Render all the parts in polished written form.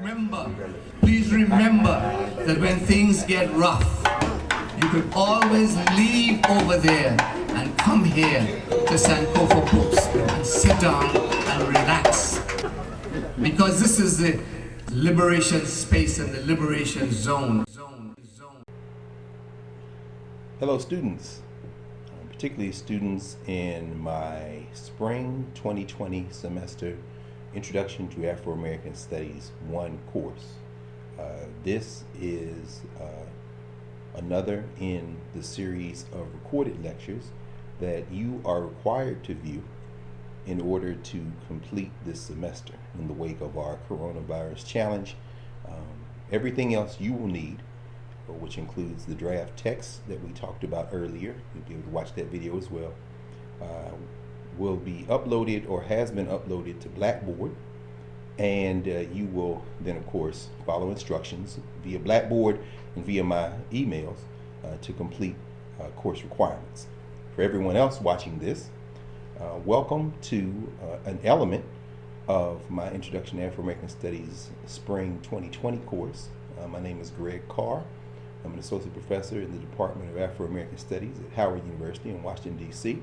Please remember that when things get rough, you could always leave over there and come here to Sankofa Books and sit down and relax. Because this is the liberation space and the liberation zone. Hello students, particularly students in my spring 2020 semester Introduction to Afro-American Studies 1 course. This is another in the series of recorded lectures that you are required to view in order to complete this semester in the wake of our coronavirus challenge. Everything else you will need, which includes the draft text that we talked about earlier, you'll be able to watch that video as well, will be uploaded or has been uploaded to Blackboard, and you will then of course follow instructions via Blackboard and via my emails to complete course requirements. For everyone else watching this, welcome to an element of my Introduction to Afro-American Studies Spring 2020 course. My name is Greg Carr. I'm an associate professor in the Department of Afro-American Studies at Howard University in Washington, D.C.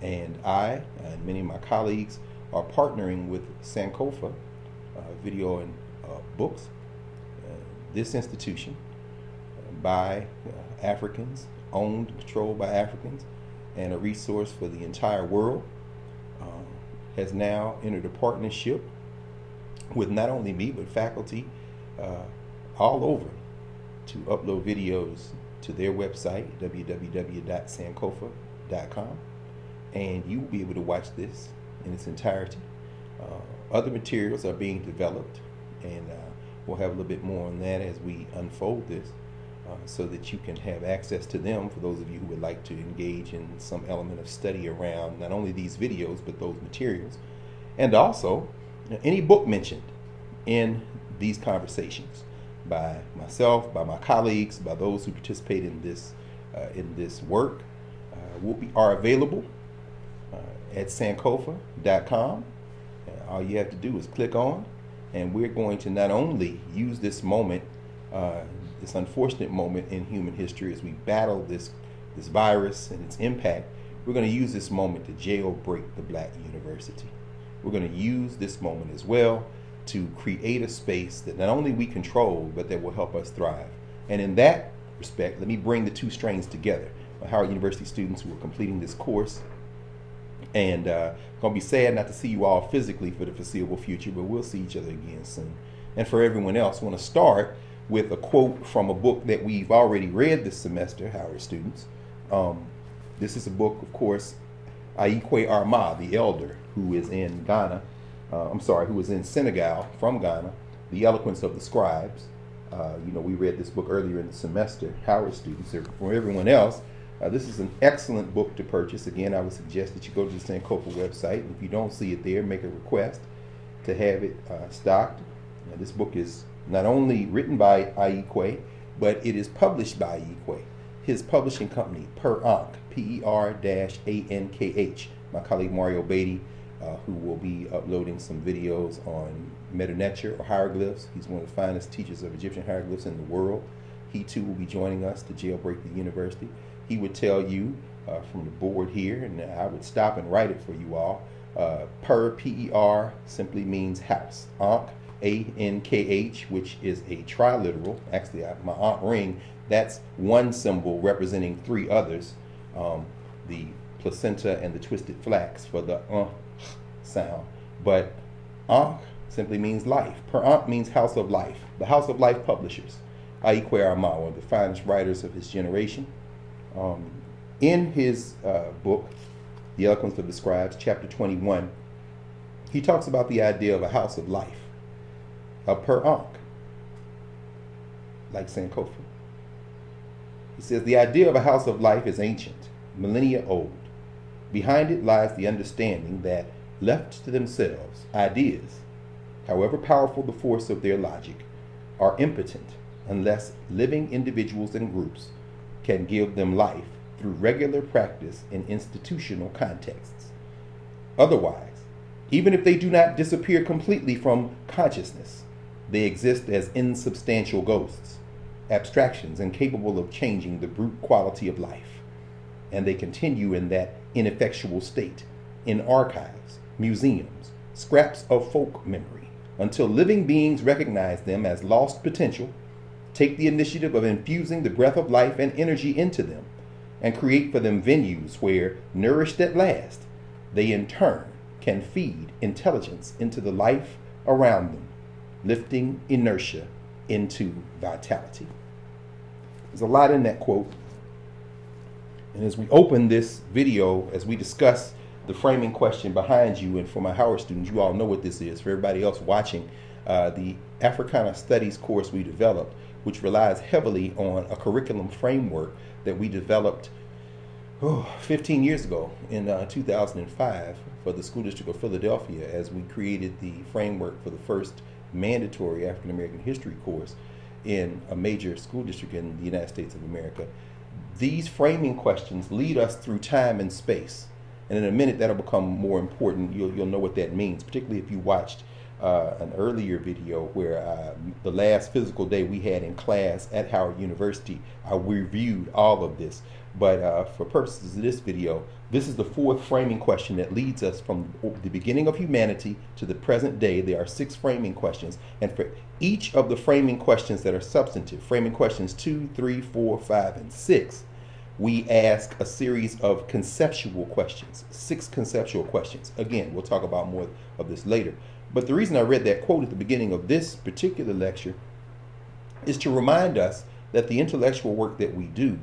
And I and many of my colleagues are partnering with Sankofa Video and Books, this institution by Africans, owned and controlled by Africans, and a resource for the entire world, has now entered a partnership with not only me but faculty all over to upload videos to their website, www.sankofa.com, and you will be able to watch this in its entirety. Other materials are being developed, and we'll have a little bit more on that as we unfold this, so that you can have access to them for those of you who would like to engage in some element of study around not only these videos but those materials, and also any book mentioned in these conversations by myself, by my colleagues, by those who participate in this work, are available at sankofa.com. All you have to do is click on, and we're going to not only use this moment, this unfortunate moment in human history as we battle this virus and its impact, we're going to use this moment to jailbreak the Black University. We're going to use this moment as well to create a space that not only we control, but that will help us thrive. And in that respect, let me bring the two strains together. Howard University students who are completing this course, and going to be sad not to see you all physically for the foreseeable future, but we'll see each other again soon. And for everyone else, I want to start with a quote from a book that we've already read this semester, Howard students. This is a book, of course, Kwei Armah, the elder, who is in Ghana, who is in Senegal from Ghana, The Eloquence of the Scribes. We read this book earlier in the semester, Howard students. For everyone else, this is an excellent book to purchase. Again, I would suggest that you go to the Sankofa website, and if you don't see it there, make a request to have it stocked. Now, this book is not only written by Kwei, but it is published by Kwei. His publishing company, Per-Ankh, P-E-R-A-N-K-H. My colleague Mario Beatty, who will be uploading some videos on meta-nature or hieroglyphs. He's one of the finest teachers of Egyptian hieroglyphs in the world. He too will be joining us to jailbreak the university. He would tell you from the board here, and I would stop and write it for you all. Per, P-E-R, simply means house. Ankh, A-N-K-H, which is a triliteral. Actually, my Ankh ring, that's one symbol representing three others. The placenta and the twisted flax for the sound. But Ankh simply means life. Per-Ankh means house of life. The House of Life Publishers. Kwei Armah, one of the finest writers of his generation. In his book, The Eloquence of the Scribes, chapter 21, he talks about the idea of a house of life, a Per-Ankh, like Sankofa. He says, the idea of a house of life is ancient, millennia old. Behind it lies the understanding that, left to themselves, ideas, however powerful the force of their logic, are impotent unless living individuals and groups can give them life through regular practice in institutional contexts. Otherwise, even if they do not disappear completely from consciousness, They exist as insubstantial ghosts, abstractions incapable of changing the brute quality of life. And they continue in that ineffectual state, in archives, museums, scraps of folk memory, until living beings recognize them as lost potential, take the initiative of infusing the breath of life and energy into them, and create for them venues where, nourished at last, they in turn can feed intelligence into the life around them, lifting inertia into vitality. There's a lot in that quote. And as we open this video, as we discuss the framing question behind you, and for my Howard students, you all know what this is. For everybody else watching, the Africana Studies course we developed, which relies heavily on a curriculum framework that we developed 15 years ago in 2005 for the School District of Philadelphia, as we created the framework for the first mandatory African American history course in a major school district in the United States of America. These framing questions lead us through time and space. And in a minute, that'll become more important. You'll know what that means, particularly if you watched an earlier video where the last physical day we had in class at Howard University, we reviewed all of this. But for purposes of this video, this is the fourth framing question that leads us from the beginning of humanity to the present day. There are 6 framing questions. And for each of the framing questions that are substantive, framing questions 2, 3, 4, 5, and 6, we ask a series of conceptual questions, 6 conceptual questions. Again, we'll talk about more of this later. But the reason I read that quote at the beginning of this particular lecture is to remind us that the intellectual work that we do,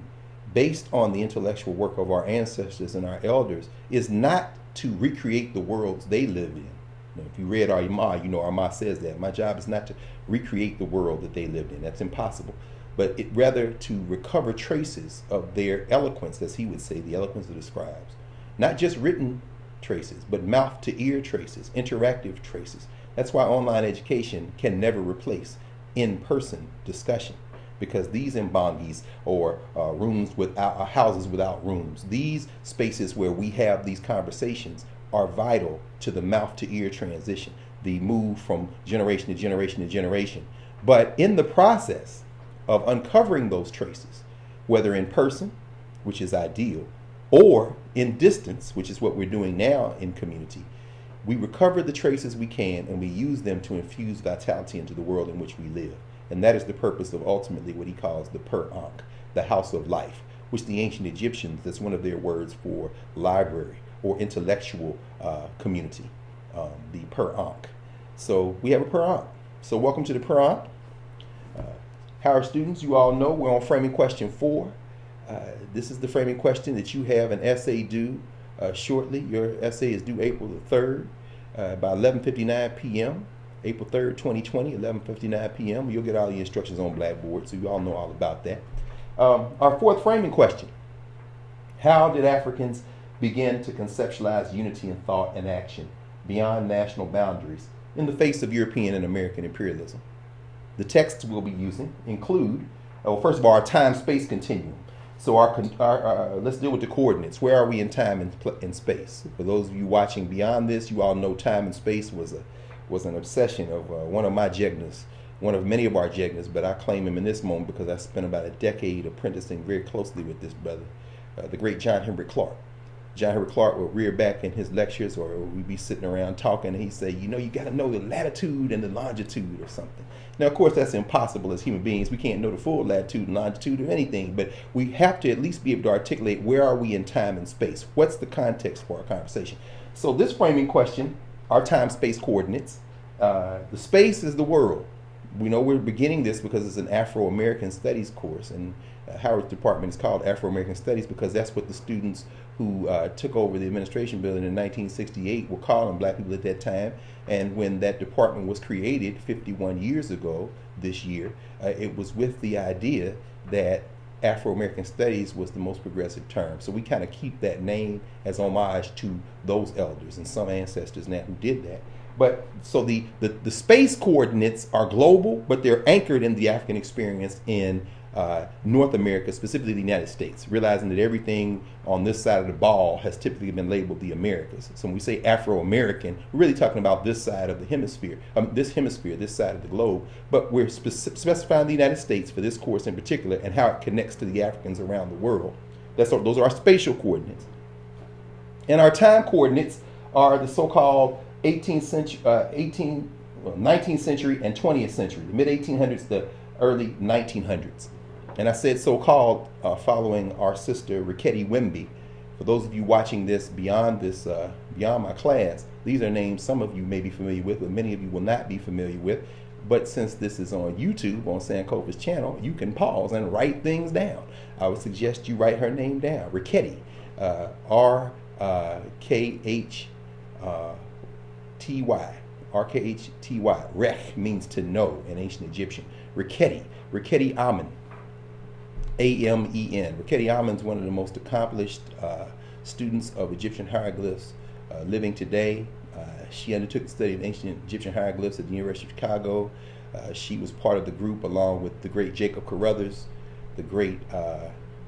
based on the intellectual work of our ancestors and our elders, is not to recreate the worlds they live in. Now, if you read Armah, you know Armah says that. My job is not to recreate the world that they lived in. That's impossible. But rather to recover traces of their eloquence, as he would say, the eloquence of the Scribes. Not just written traces, but mouth-to-ear traces, interactive traces. That's why online education can never replace in-person discussion, because these mbangis, or rooms without houses without rooms, these spaces where we have these conversations are vital to the mouth-to-ear transition, the move from generation to generation to generation. But in the process of uncovering those traces, whether in person, which is ideal, or in distance, which is what we're doing now in community, we recover the traces we can and we use them to infuse vitality into the world in which we live. And that is the purpose of ultimately what he calls the peonage, the house of life, which the ancient Egyptians, that's one of their words for library or intellectual community, the peonage. So we have a peonage. So welcome to the peonage. Howard students, you all know we're on framing question 4. This is the framing question that you have an essay due shortly. Your essay is due April the 3rd by 11:59 p.m. April 3rd, 2020, 11:59 p.m. You'll get all the instructions on Blackboard, so you all know all about that. Our fourth framing question: how did Africans begin to conceptualize unity in thought and action beyond national boundaries in the face of European and American imperialism? The texts we'll be using include, well, first of all, our time-space continuum. So let's deal with the coordinates. Where are we in time and space? For those of you watching beyond this, you all know time and space was an obsession of one of my jegnas, one of many of our jegnas, but I claim him in this moment because I spent about a decade apprenticing very closely with this brother, the great John Henry Clark. John Henry Clark would rear back in his lectures, or we'd be sitting around talking, and he'd say, you got to know the latitude and the longitude or something. Now, of course, that's impossible as human beings. We can't know the full latitude and longitude of anything, but we have to at least be able to articulate where are we in time and space. What's the context for our conversation? So this framing question, our time-space coordinates, the space is the world. We know we're beginning this because it's an Afro-American Studies course, and Howard's department is called Afro-American Studies because that's what the students who took over the administration building in 1968 were calling black people at that time. And when that department was created 51 years ago this year, it was with the idea that Afro-American Studies was the most progressive term. So we kind of keep that name as homage to those elders and some ancestors now who did that. But so the space coordinates are global, but they're anchored in the African experience in North America, specifically the United States, realizing that everything on this side of the ball has typically been labeled the Americas. So when we say Afro-American, we're really talking about this side of the hemisphere, this side of the globe, but we're specifying the United States for this course in particular and how it connects to the Africans around the world. Those are our spatial coordinates. And our time coordinates are the so-called 19th century and 20th century, the mid-1800s, the early 1900s. And I said so-called following our sister Riketi Wimby. For those of you watching this beyond my class, these are names some of you may be familiar with, but many of you will not be familiar with. But since this is on YouTube, on Sankofa's channel, you can pause and write things down. I would suggest you write her name down, Riketi, R-K-H-T-Y. R-K-H-T-Y. Rech means to know in ancient Egyptian. Riketi Amen. A-M-E-N. Riketi Amen is one of the most accomplished students of Egyptian hieroglyphs living today. She undertook the study of ancient Egyptian hieroglyphs at the University of Chicago. She was part of the group along with the great Jacob Carruthers, the great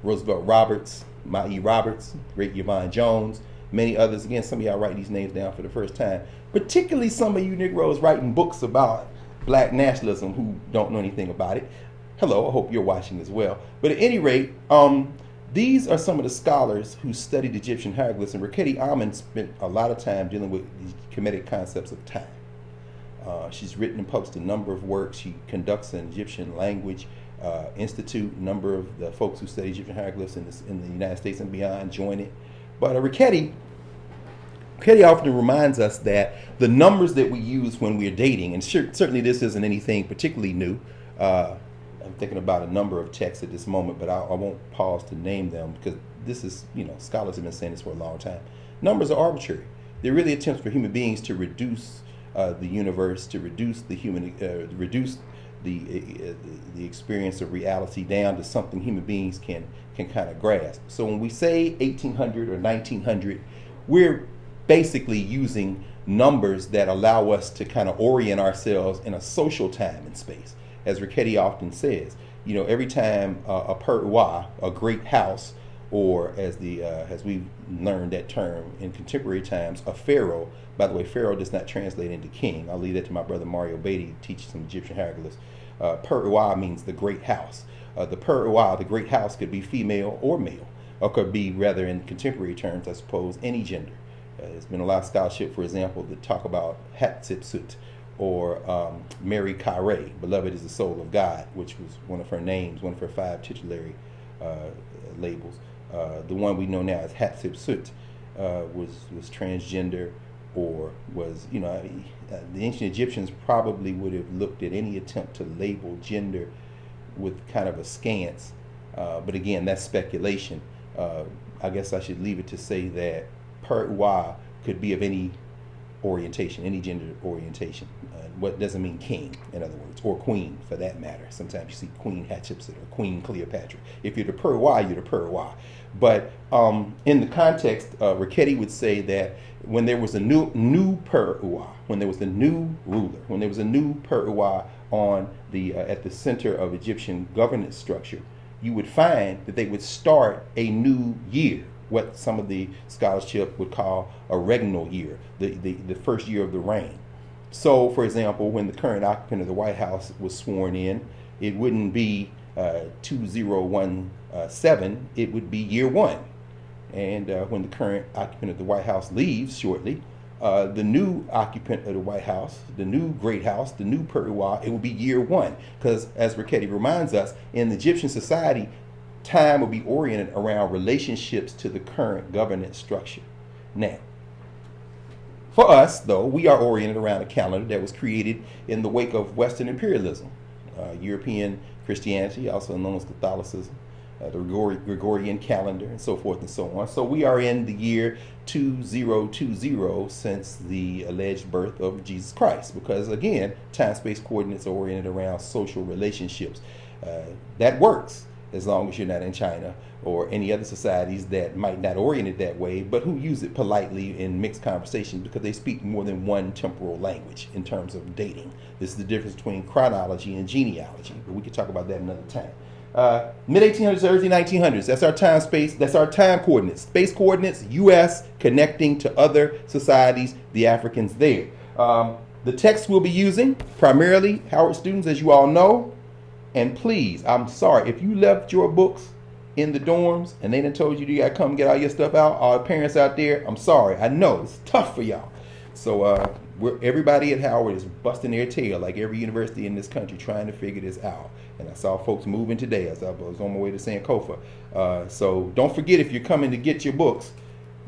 Roosevelt Roberts, Mae Roberts, great Yvonne Jones, many others. Again, some of y'all write these names down for the first time, particularly some of you Negroes writing books about black nationalism who don't know anything about it. Hello, I hope you're watching as well. But at any rate, these are some of the scholars who studied Egyptian hieroglyphs, and Riketi Amen spent a lot of time dealing with the Kemetic concepts of time. She's written and published a number of works. She conducts an Egyptian language institute. A number of the folks who study Egyptian hieroglyphs in the United States and beyond join it. But Riketi often reminds us that the numbers that we use when we're dating, and certainly this isn't anything particularly new. I'm thinking about a number of texts at this moment, but I won't pause to name them because this is, scholars have been saying this for a long time. Numbers are arbitrary. They're really attempts for human beings to reduce the universe, to reduce the the experience of reality down to something human beings can kind of grasp. So when we say 1800 or 1900, we're basically using numbers that allow us to kind of orient ourselves in a social time and space. As Riketi often says, every time a perwa, a great house, or as we've learned that term in contemporary times, a pharaoh. By the way, pharaoh does not translate into king. I'll leave that to my brother Mario Beatty, who teaches some Egyptian hieroglyphs. Perwa means the great house. The perwa, the great house, could be female or male, or could be, rather in contemporary terms, I suppose, any gender. There's been a lot of scholarship, for example, that talk about Hatshepsut, or Mary Carr, beloved is the soul of God, which was one of her names, one of her 5 titulary labels. The one we know now as Hatshepsut was transgender, or was, the ancient Egyptians probably would have looked at any attempt to label gender with kind of askance. But again, that's speculation. I guess I should leave it to say that Perwa could be of any orientation, any gender orientation. What doesn't mean king, in other words, or queen for that matter. Sometimes you see Queen Hatshepsut or Queen Cleopatra. If you're the Perwa, you're the Perwa. But in the context, Riketi would say that when there was a new Perwa, when there was a new ruler, when there was a new Perwa on at the center of Egyptian governance structure, you would find that they would start a new year, what some of the scholarship would call a regnal year, the first year of the reign. So, for example, when the current occupant of the White House was sworn in, it wouldn't be 2017, it would be year 1. And when the current occupant of the White House leaves shortly, the new occupant of the White House, the new Great House, the new Perwa, it will be year 1. Because as Riketi reminds us, in Egyptian society, time will be oriented around relationships to the current governance structure. Now, for us, though, we are oriented around a calendar that was created in the wake of Western imperialism, European Christianity, also known as Catholicism, the Gregorian calendar, and so forth and so on. So we are in the year 2020 since the alleged birth of Jesus Christ, because again, time-space coordinates are oriented around social relationships. That works as long as you're not in China or any other societies that might not orient it that way, but who use it politely in mixed conversation because they speak more than one temporal language in terms of dating. This is the difference between chronology and genealogy, but we could talk about that another time. Mid-1800s, early 1900s. That's our time space. That's our time coordinates. Space coordinates, U.S. connecting to other societies, the Africans there. The text we'll be using, primarily Howard students, as you all know. And please, I'm sorry, if you left your books in the dorms and they done told you gotta come get all your stuff out, all the parents out there, I'm sorry. I know it's tough for y'all. So everybody at Howard is busting their tail, like every university in this country, trying to figure this out. And I saw folks moving today as I was on my way to Sankofa. So don't forget, if you're coming to get your books,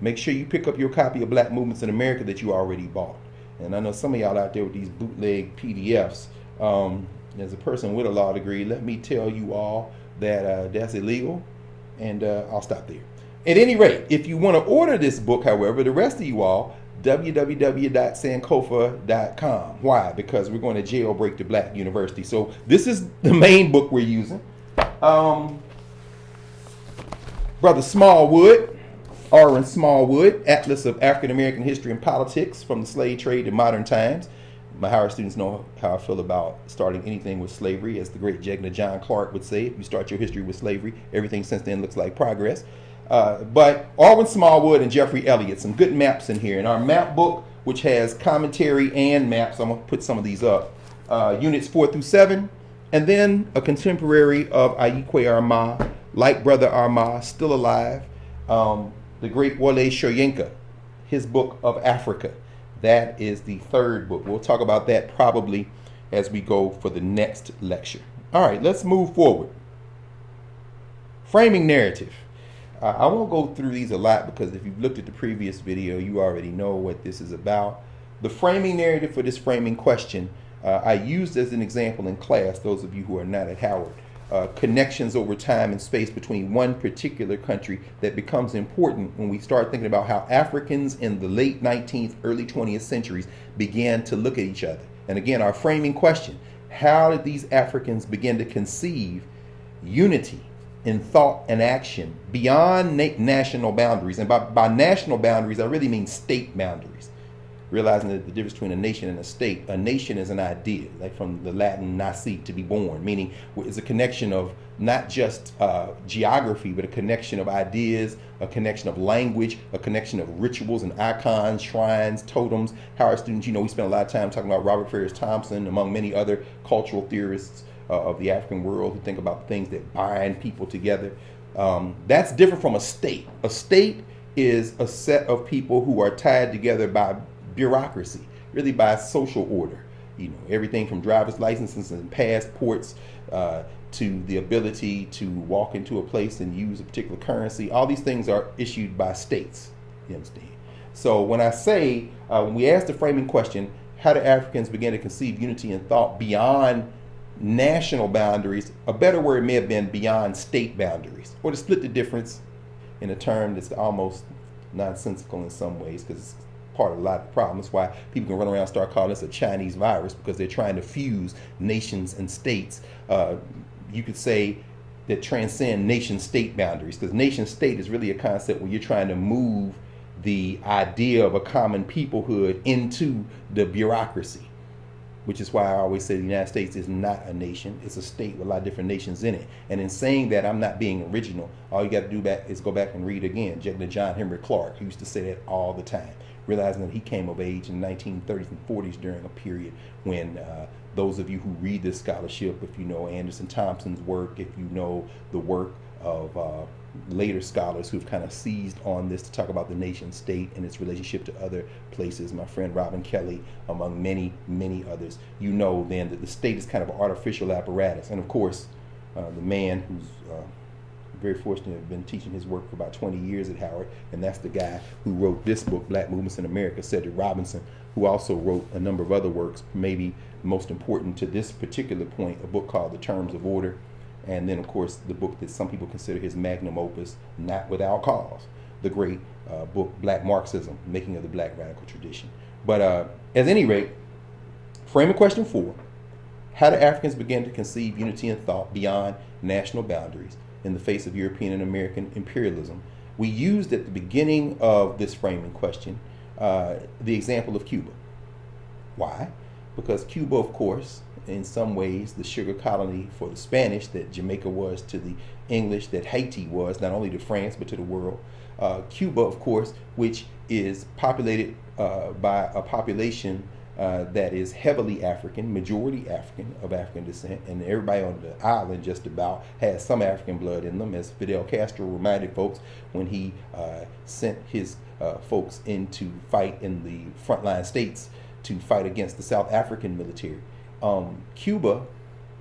make sure you pick up your copy of Black Movements in America that you already bought. And I know some of y'all out there with these bootleg PDFs. As a person with a law degree, let me tell you all that that's illegal, and I'll stop there. At any rate, if you want to order this book, however, the rest of you all, www.sankofa.com. Why? Because we're going to jailbreak the Black University. So this is the main book we're using. Brother Smallwood, Orrin Smallwood, Atlas of African American History and Politics from the Slave Trade to Modern Times. My Howard students know how I feel about starting anything with slavery. As the great Jegna John Clark would say, if you start your history with slavery, everything since then looks like progress. But Orrin Smallwood and Jeffrey Elliott, some good maps in here. In our map book, which has commentary and maps, I'm going to put some of these up. Units 4 through 7, and then a contemporary of Kwei Armah, like Brother Armah, still alive. The great Wole Soyinka, his book of Africa. That is the third book. We'll talk about that probably as we go for the next lecture. All right, let's move forward. Framing narrative. I won't go through these a lot because if you've looked at the previous video, you already know what this is about. The framing narrative for this framing question, I used as an example in class, those of you who are not at Howard, connections over time and space between one particular country that becomes important when we start thinking about how Africans in the late 19th, early 20th centuries began to look at each other. And again, our framing question, how did these Africans begin to conceive unity in thought and action beyond national boundaries? And by national boundaries, I really mean state boundaries. Realizing that the difference between a nation and a state. A nation is an idea, like from the Latin nasci, to be born, meaning it's a connection of not just geography, but a connection of ideas, a connection of language, a connection of rituals and icons, shrines, totems. Howard students, you know, we spent a lot of time talking about Robert Farris Thompson, among many other cultural theorists of the African world who think about things that bind people together. That's different from a state. A state is a set of people who are tied together by bureaucracy, really by social order. You know, everything from driver's licenses and passports to the ability to walk into a place and use a particular currency. All these things are issued by states. You understand? So when I say, when we ask the framing question, how do Africans begin to conceive unity in thought beyond national boundaries? A better word may have been beyond state boundaries, or to split the difference in a term that's almost nonsensical in some ways, because it's part of a lot of problems. Why people can run around and start calling this a Chinese virus, because they're trying to fuse nations and states. You could say that transcend nation-state boundaries, because nation-state is really a concept where you're trying to move the idea of a common peoplehood into the bureaucracy, which is why I always say the United States is not a nation. It's a state with a lot of different nations in it. And in saying that, I'm not being original. All you got to do is go back and read again. John Henry Clark, who used to say that all the time, realizing that he came of age in the 1930s and 40s during a period when those of you who read this scholarship, if you know Anderson Thompson's work, if you know the work of later scholars who've kind of seized on this to talk about the nation state and its relationship to other places, my friend Robin Kelly, among many, many others, you know then that the state is kind of an artificial apparatus. And of course, the man who's very fortunate to have been teaching his work for about 20 years at Howard, and that's the guy who wrote this book, Black Movements in America, Cedric Robinson, who also wrote a number of other works, maybe most important to this particular point, a book called The Terms of Order, and then of course the book that some people consider his magnum opus, Not Without Cause, the great book Black Marxism, Making of the Black Radical Tradition. But at any rate, framing question 4, how do Africans begin to conceive unity in thought beyond national boundaries in the face of European and American imperialism? We used at the beginning of this framing question the example of Cuba. Why? Because Cuba, of course, in some ways the sugar colony for the Spanish that Jamaica was to the English, that Haiti was not only to France but to the world. Cuba, of course, which is populated by a population that is heavily African, majority African, of African descent, and everybody on the island just about has some African blood in them, as Fidel Castro reminded folks when he sent his folks in to fight in the frontline states to fight against the South African military. Cuba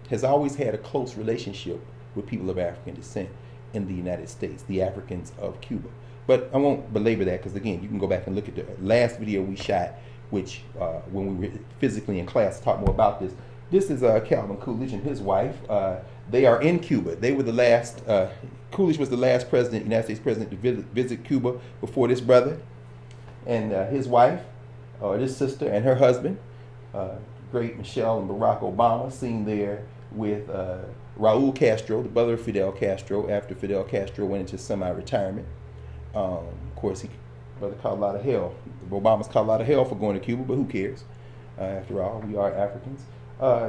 has always had a close relationship with people of African descent in the United States, the Africans of Cuba. But I won't belabor that because, again, you can go back and look at the last video we shot, which when we were physically in class, talk more about this. This is Calvin Coolidge and his wife. They are in Cuba. They were the last, Coolidge was the last president, United States president to visit Cuba before this brother. And his wife, or this sister, and her husband, great Michelle and Barack Obama, seen there with Raul Castro, the brother of Fidel Castro, after Fidel Castro went into semi-retirement. Of course, brother caught a lot of hell. The Obamas caught a lot of hell for going to Cuba, but who cares? After all, we are Africans.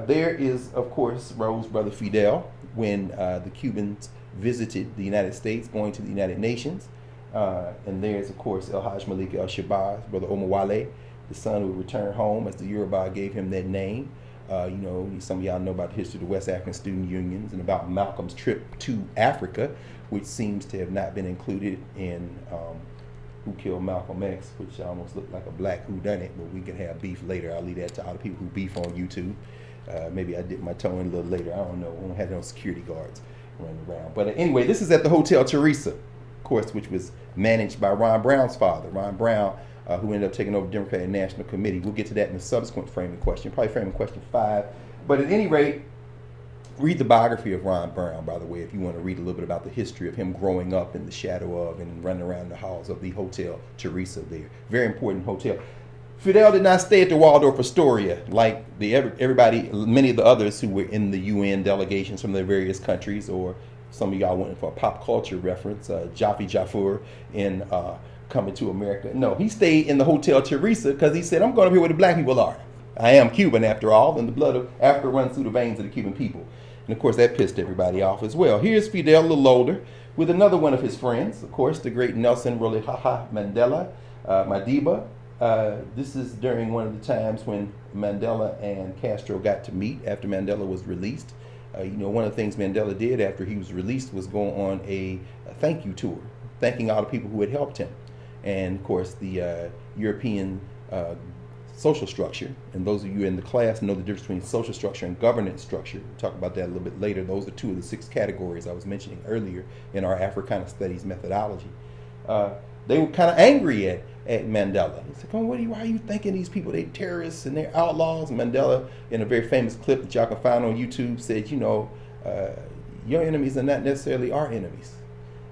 There is, of course, Raul's brother Fidel, when the Cubans visited the United States, going to the United Nations. And there's, of course, El Haj Malik El-Shabazz, brother Omawale, the son who returned home, as the Yoruba gave him that name. You know, some of y'all know about the history of the West African Student Unions and about Malcolm's trip to Africa, which seems to have not been included in Who Killed Malcolm X, which almost looked like a black whodunit, but we can have beef later. I'll leave that to all the people who beef on YouTube. Maybe I dip my toe in a little later. I don't know. We don't have no security guards running around. But anyway, this is at the Hotel Teresa, of course, which was managed by Ron Brown's father. Ron Brown, who ended up taking over the Democratic National Committee. We'll get to that in the subsequent framing question, probably framing question 5. But at any rate, read the biography of Ron Brown, by the way, if you want to read a little bit about the history of him growing up in the shadow of and running around the halls of the Hotel Teresa there. Very important hotel. Fidel did not stay at the Waldorf Astoria like everybody, many of the others who were in the UN delegations from their various countries, or some of y'all went for a pop culture reference, Jaffe Jaffer in Coming to America. No, he stayed in the Hotel Teresa because he said, I'm going up here where the black people are. I am Cuban after all, and the blood of Africa runs through the veins of the Cuban people. And of course, that pissed everybody off as well. Here's Fidel, a little older, with another one of his friends, of course, the great Nelson Rolihlahla Mandela, Madiba. This is during one of the times when Mandela and Castro got to meet after Mandela was released. You know, one of the things Mandela did after he was released was go on a thank you tour, thanking all the people who had helped him. And of course, the European social structure, and those of you in the class know the difference between social structure and governance structure. We'll talk about that a little bit later. Those are 2 of the 6 categories I was mentioning earlier in our Africana Studies methodology. They were kind of angry at Mandela. He said, why are you thinking these people, they terrorists and they're outlaws? Mandela, in a very famous clip that y'all can find on YouTube, said, you know, your enemies are not necessarily our enemies.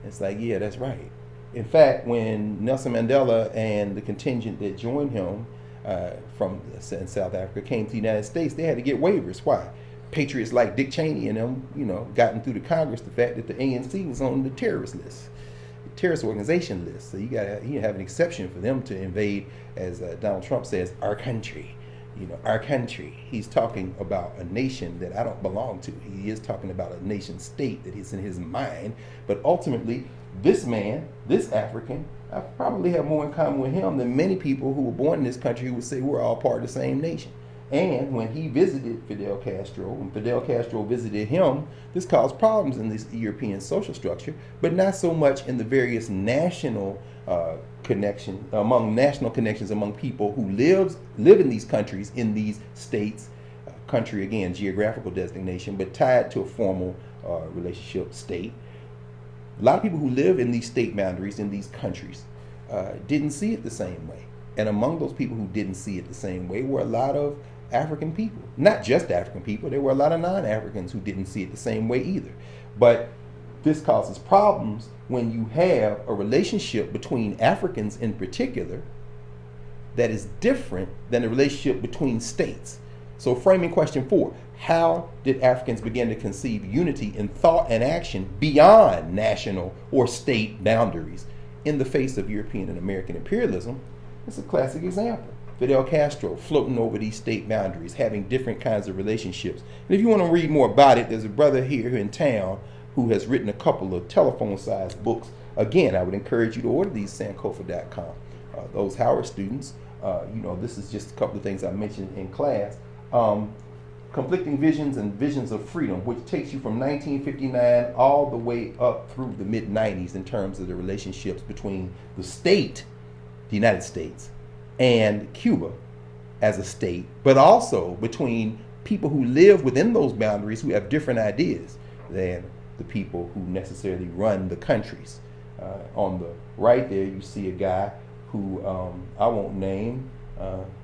It's like, yeah, that's right. In fact, when Nelson Mandela and the contingent that joined him from South Africa came to the United States, they had to get waivers. Why? Patriots like Dick Cheney and them, you know, gotten through the Congress the fact that the ANC was on the terrorist list, the terrorist organization list. So you have an exception for them to invade, as Donald Trump says, our country. You know, our country. He's talking about a nation that I don't belong to. He is talking about a nation state that is in his mind. But ultimately, this man, this African, I probably have more in common with him than many people who were born in this country who would say we're all part of the same nation. And when he visited Fidel Castro, when Fidel Castro visited him, this caused problems in this European social structure, but not so much in the various national connections among people who live in these countries, in these states. Country, again, geographical designation, but tied to a formal relationship state. A lot of people who live in these state boundaries, in these countries, didn't see it the same way. And among those people who didn't see it the same way were a lot of African people. Not just African people, there were a lot of non-Africans who didn't see it the same way either. But this causes problems when you have a relationship between Africans in particular that is different than the relationship between states. So framing question 4, how did Africans begin to conceive unity in thought and action beyond national or state boundaries in the face of European and American imperialism? It's a classic example. Fidel Castro floating over these state boundaries, having different kinds of relationships. And if you want to read more about it, there's a brother here in town who has written a couple of telephone-sized books. Again, I would encourage you to order these, sankofa.com. Those Howard students, this is just a couple of things I mentioned in class. Conflicting Visions and Visions of Freedom, which takes you from 1959 all the way up through the mid-90s in terms of the relationships between the state, the United States, and Cuba as a state, but also between people who live within those boundaries who have different ideas than the people who necessarily run the countries. On the right there, you see a guy who I won't name,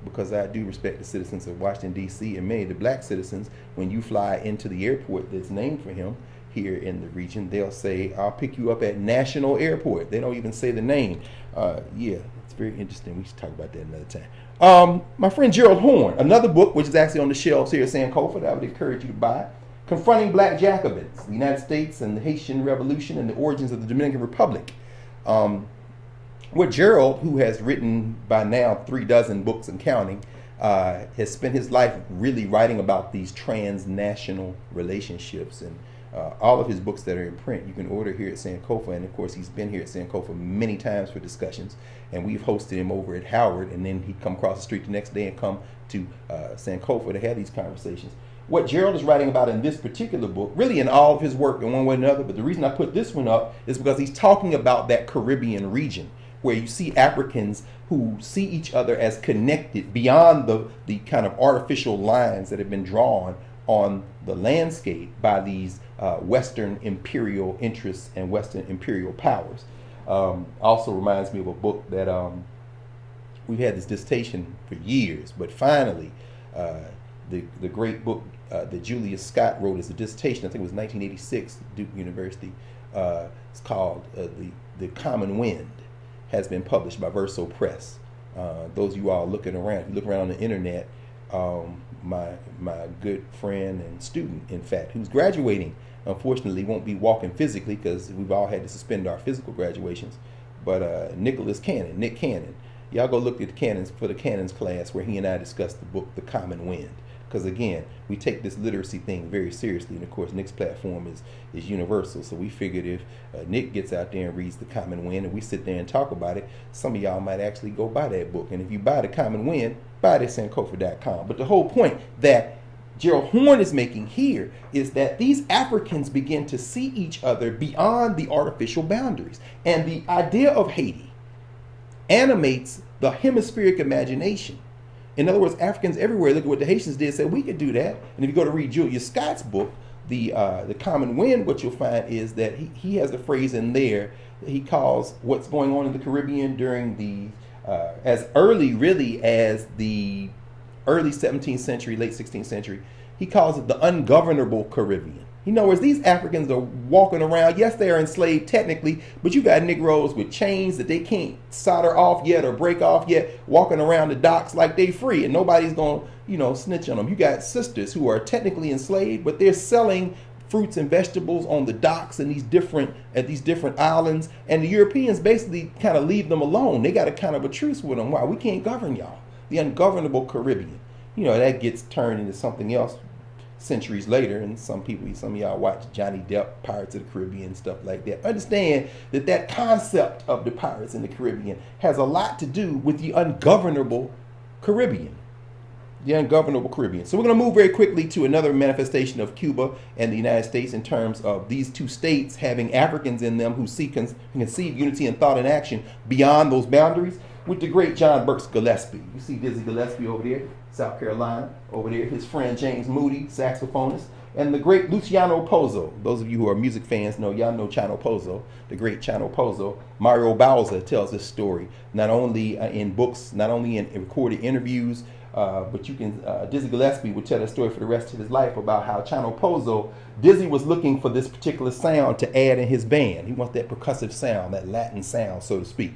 because I do respect the citizens of Washington, D.C., and many of the black citizens. When you fly into the airport that's named for him here in the region, they'll say, I'll pick you up at National Airport. They don't even say the name. Yeah, it's very interesting. We should talk about that another time. My friend Gerald Horne, another book which is actually on the shelves here at Sankofa that I would encourage you to buy, Confronting Black Jacobins, the United States and the Haitian Revolution and the Origins of the Dominican Republic. What Gerald, who has written by now 36 books and counting, has spent his life really writing about these transnational relationships. And all of his books that are in print, you can order here at Sankofa. And of course, he's been here at Sankofa many times for discussions. And we've hosted him over at Howard. And then he'd come across the street the next day and come to Sankofa to have these conversations. What Gerald is writing about in this particular book, really in all of his work in one way or another, but the reason I put this one up is because he's talking about that Caribbean region, where you see Africans who see each other as connected beyond the kind of artificial lines that have been drawn on the landscape by these Western imperial interests and Western imperial powers. Also reminds me of a book that we've had this dissertation for years, but finally the great book that Julius Scott wrote as a dissertation, I think it was 1986, Duke University. It's called The Common Wind, has been published by Verso Press. Those of you all looking around, if you look around on the internet, my good friend and student, in fact, who's graduating, unfortunately won't be walking physically because we've all had to suspend our physical graduations, but Nick Cannon, y'all go look at the Cannons for the Cannons class where he and I discussed the book The Common Wind. Because again, we take this literacy thing very seriously, and of course Nick's platform is universal. So we figured if Nick gets out there and reads The Common Wind and we sit there and talk about it, some of y'all might actually go buy that book. And if you buy The Common Wind, buy it at sankofa.com. But the whole point that Gerald Horne is making here is that these Africans begin to see each other beyond the artificial boundaries. And the idea of Haiti animates the hemispheric imagination. In other words, Africans everywhere look at what the Haitians did, said we could do that. And if you go to read Julius Scott's book, The Common Wind, what you'll find is that he has a phrase in there that he calls what's going on in the Caribbean during the as early really as the early 17th century, late 16th century. He calls it the ungovernable Caribbean. In other words, these Africans are walking around. Yes, they are enslaved technically, but you got Negroes with chains that they can't solder off yet or break off yet, walking around the docks like they free, and nobody's going to, snitch on them. You got sisters who are technically enslaved, but they're selling fruits and vegetables on the docks and these different islands, and the Europeans basically kind of leave them alone. They got a kind of a truce with them. Why? We can't govern y'all. The ungovernable Caribbean. That gets turned into something else centuries later, and some of y'all watch Johnny Depp, Pirates of the Caribbean, stuff like that. Understand that concept of the pirates in the Caribbean has a lot to do with the ungovernable Caribbean. The ungovernable Caribbean. So we're going to move very quickly to another manifestation of Cuba and the United States in terms of these two states having Africans in them who conceive unity in thought and action beyond those boundaries, with the great John Burks Gillespie. You see Dizzy Gillespie over there, South Carolina, over there, his friend James Moody, saxophonist, and the great Luciano Pozzo. Those of you who are music fans y'all know Chano Pozzo, the great Chano Pozzo. Mario Bauza tells this story, not only in books, not only in recorded interviews, but you can, Dizzy Gillespie would tell a story for the rest of his life about how Chano Pozzo, Dizzy was looking for this particular sound to add in his band. He wants that percussive sound, that Latin sound, so to speak.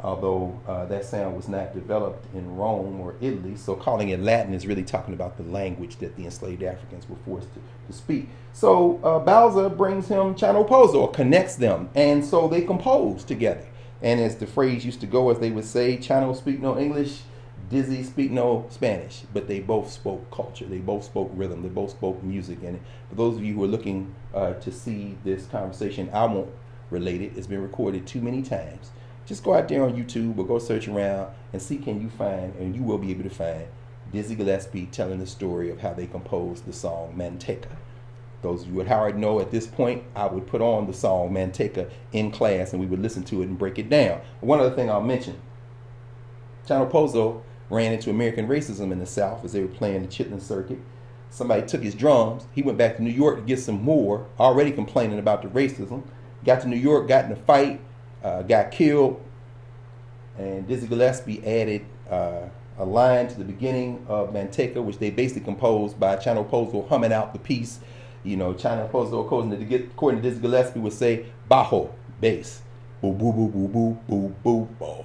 Although that sound was not developed in Rome or Italy, so calling it Latin is really talking about the language that the enslaved Africans were forced to speak. So Bauza brings him Chano Pozzo, or connects them, and so they compose together. And as the phrase used to go, as they would say, Chano speak no English, Dizzy speak no Spanish, but they both spoke culture. They both spoke rhythm. They both spoke music. And for those of you who are looking to see this conversation, I won't relate it. It's been recorded too many times. Just go out there on YouTube or go search around and see, can you find, and you will be able to find, Dizzy Gillespie telling the story of how they composed the song Manteca. Those of you at Howard know at this point, I would put on the song Manteca in class and we would listen to it and break it down. One other thing I'll mention, Chano Pozo ran into American racism in the South as they were playing the Chitlin circuit. Somebody took his drums. He went back to New York to get some more, already complaining about the racism. Got to New York, got in a fight, got killed, and Dizzy Gillespie added a line to the beginning of Manteca, which they basically composed by Chano Pozo humming out the piece. You know, Chano Pozo, according to Dizzy Gillespie, would say, bajo, bass, boo, boo, boo, boo, boo, boo, boo, boo.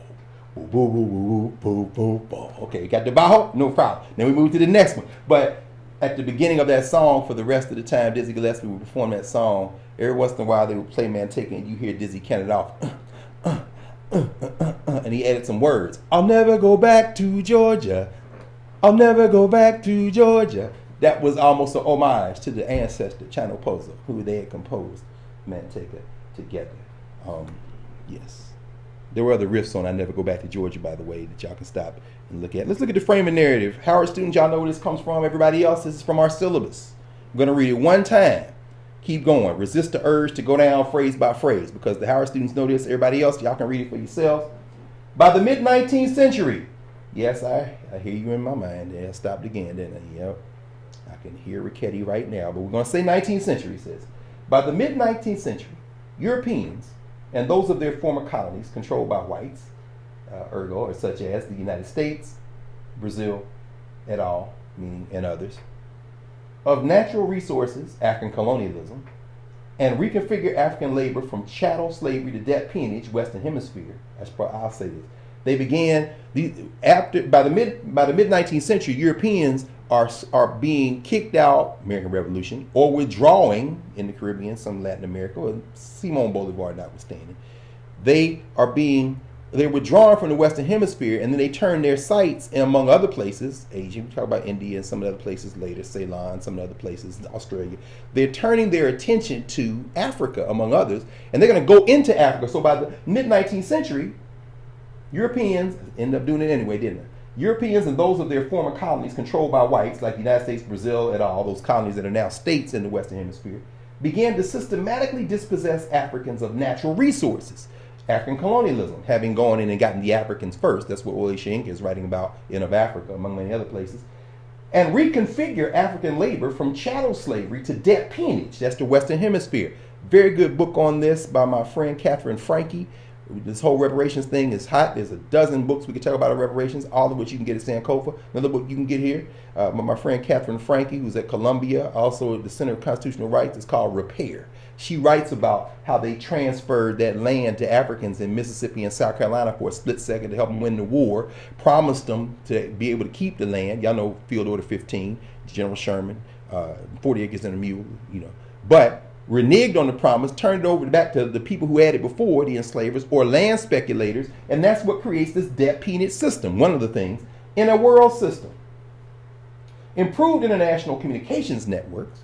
Boo, boo, boo, boo, boo, boo, boo. Okay, got the bajo? No problem. Then we move to the next one. But at the beginning of that song, for the rest of the time Dizzy Gillespie would perform that song, every once in a while they would play Manteca and you hear Dizzy count it off. And he added some words. I'll never go back to Georgia. I'll never go back to Georgia. That was almost an homage to the ancestor, Chano Pozo, who they had composed Manteca together. Yes. There were other riffs on I Never Go Back to Georgia, by the way, that y'all can stop and look at. Let's look at the frame of narrative. Howard students, y'all know where this comes from. Everybody else, this is from our syllabus. I'm going to read it one time. Keep going. Resist the urge to go down phrase by phrase, because the Howard students know this. Everybody else, y'all can read it for yourselves. By the mid-19th century. Yes, I hear you in my mind. Yeah, I stopped again, didn't I? Yep. I can hear Rickety right now, but we're going to say 19th century, says. By the mid-19th century, Europeans and those of their former colonies controlled by whites, ergo, such as the United States, Brazil, et al., meaning and others, of natural resources, African colonialism, and reconfigure African labor from chattel slavery to debt peonage, Western Hemisphere. I'll say this. They began by the mid 19th century. Europeans are being kicked out, American Revolution, or withdrawing in the Caribbean, some Latin America, or Simon Bolivar notwithstanding. They're withdrawn from the Western Hemisphere, and then they turn their sights, among other places, Asia, we talk about India and some of the other places later, Ceylon, some of the other places, Australia. They're turning their attention to Africa, among others, and they're going to go into Africa. So by the mid-19th century, Europeans end up doing it anyway, didn't they? Europeans and those of their former colonies controlled by whites, like the United States, Brazil, and all those colonies that are now states in the Western Hemisphere, began to systematically dispossess Africans of natural resources. African colonialism, having gone in and gotten the Africans first, that's what Ole Shenk is writing about in Of Africa, among many other places, and reconfigure African labor from chattel slavery to debt peonage, that's the Western Hemisphere. Very good book on this by my friend Catherine Frankie. This whole reparations thing is hot. There's a dozen books we could talk about reparations, all of which you can get at Sankofa. Another book you can get here, my friend Catherine Frankie, who's at Columbia, also at the Center of Constitutional Rights, is called Repair. She writes about how they transferred that land to Africans in Mississippi and South Carolina for a split second to help them win the war, promised them to be able to keep the land. Y'all know Field Order 15, General Sherman, 40 acres and a mule, but reneged on the promise, turned it over back to the people who had it before, the enslavers or land speculators, and that's what creates this debt peonage system, one of the things, in a world system. Improved international communications networks,